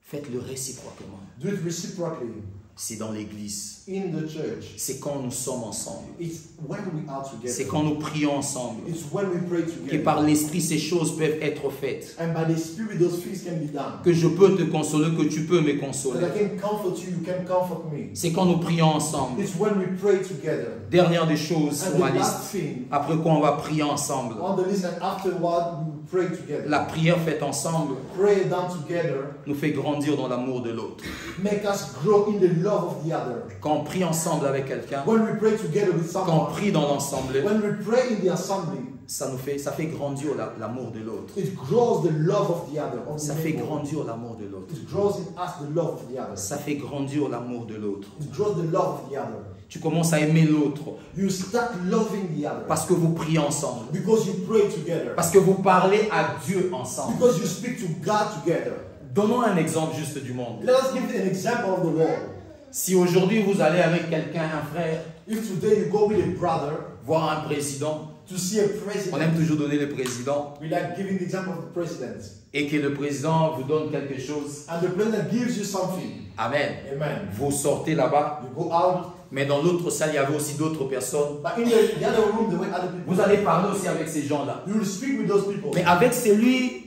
Faites-le réciproquement. Do it reciprocally C'est dans l'église. in the church. C'est quand nous sommes ensemble. It's when we are C'est together. quand nous prions ensemble. It's when we pray Que together. par l'esprit ces choses peuvent être faites. And by the Spirit, those things can be done. Que je peux te consoler, que tu peux me That consoler. I can comfort you, you can comfort me. C'est quand nous prions ensemble. It's when we pray together. Dernière des choses And sur the ma liste. last thing Après quoi on va prier ensemble. on the list, and afterward we pray together. La prière faite ensemble Prayer done together nous fait grandir dans l'amour de l'autre. make us grow in the love of the other. Quand on prie ensemble avec quelqu'un, When we pray together with quand on someone, prie dans l'assemblée, when we pray in the assembly, ça fait grandir l'amour de l'autre. it grows the love of the other. Of the Ça fait neighbor. grandir l'amour de l'autre. It grows in us the love of the other. Ça fait grandir l'amour de l'autre. It grows the love of the other. Tu commences à aimer l'autre You start loving the other parce que vous priez ensemble. because you pray together. Parce que vous parlez à Dieu ensemble. Because you speak to God together. Donnons un exemple juste du monde. Let us give an example of the world. Si aujourd'hui vous allez avec quelqu'un, un frère, If today you go with a brother voir un président, to see a on president, aime toujours donner le président. we like giving the example of the president. et que le président vous donne quelque chose, and the president gives you something. amen, Amen. vous sortez là-bas, You go out, mais dans l'autre salle, il y avait aussi d'autres personnes. but in the other room, the way other people, Vous allez parler aussi avec ces gens-là. you will speak with those people. Mais avec celui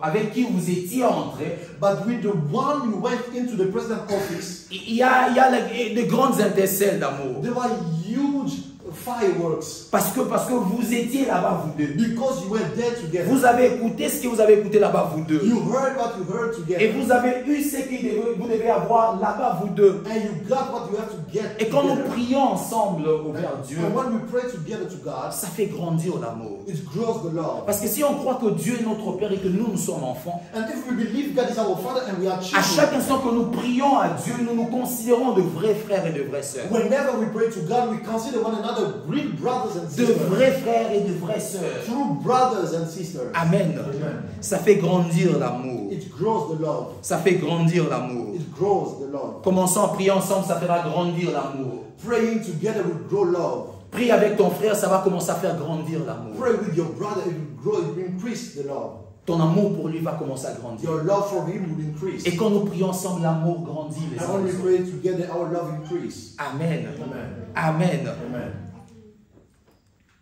avec qui vous étiez entré, But with the one you went into the president's office, il y a de grandes intercelles d'amour. there were huge fireworks Parce que vous étiez là-bas, vous deux. because you were there together. Vous avez écouté ce que vous avez écouté là-bas, vous deux. You heard what you heard together. Et vous avez eu ce que vous devez avoir là-bas, vous deux. And you got what you have to get Et quand nous together. prions ensemble vers Dieu, And when we pray together to God, ça fait grandir l'amour. it grows the love. Parce que si on croit que Dieu est notre Père et que nous sommes enfants, And if we believe God is our Father and we are à children, chaque instant que nous prions à Dieu, nous nous considérons de vrais frères et de vraies sœurs. whenever we pray to God, we consider one another real brothers and De sisters. vrais frères et de vraies sœurs. True brothers and sisters. Amen. Amen. Ça fait grandir l'amour. It grows the love. Ça fait grandir l'amour. It grows the love. Commençons à prier ensemble, ça fera grandir l'amour. Praying together will grow love. Prie avec ton frère, ça va commencer à faire grandir l'amour. Pray with your brother, it will grow, it will increase the love. Ton amour pour lui va commencer à grandir. Your love for him will increase. Et quand nous prions ensemble, l'amour grandit les uns And when we les autres. pray together, our love increase. Amen. Amen. Amen. Amen.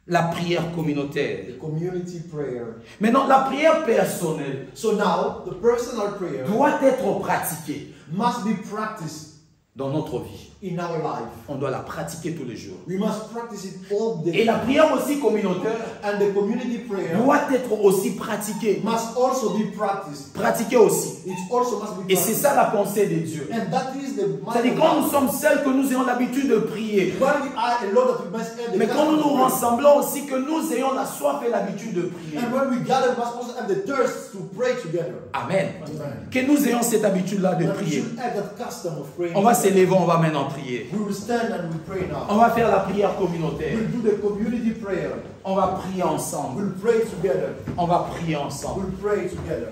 La prière communautaire. The community prayer. Maintenant, la prière personnelle So now, the personal prayer doit être pratiquée must be practiced dans notre vie. in our life. On doit la pratiquer tous les jours. We must practice it all Et day. la prière aussi communautaire And the community prayer doit être aussi pratiquée. must also be practiced. Pratiquée aussi. It also must be Et c'est practiced. ça la pensée de Dieu. And that is the mind C'est-à-dire of quand nous God. sommes seuls, que nous ayons l'habitude de prier. When we are alone, that we must have the Mais quand nous nous custom of prayer. rassemblons aussi, que nous ayons la soif et l'habitude de prier. And when we gather, we must also have the thirst to pray together. Amen. Amen. Que nous ayons cette habitude-là de That we prier. should have that custom of praying. On va together. s'élever, on va maintenant prier. We will stand and we pray now. On va faire la prière communautaire. We'll do the community prayer. On va prier ensemble. We'll pray together. On va prier ensemble. We'll pray together.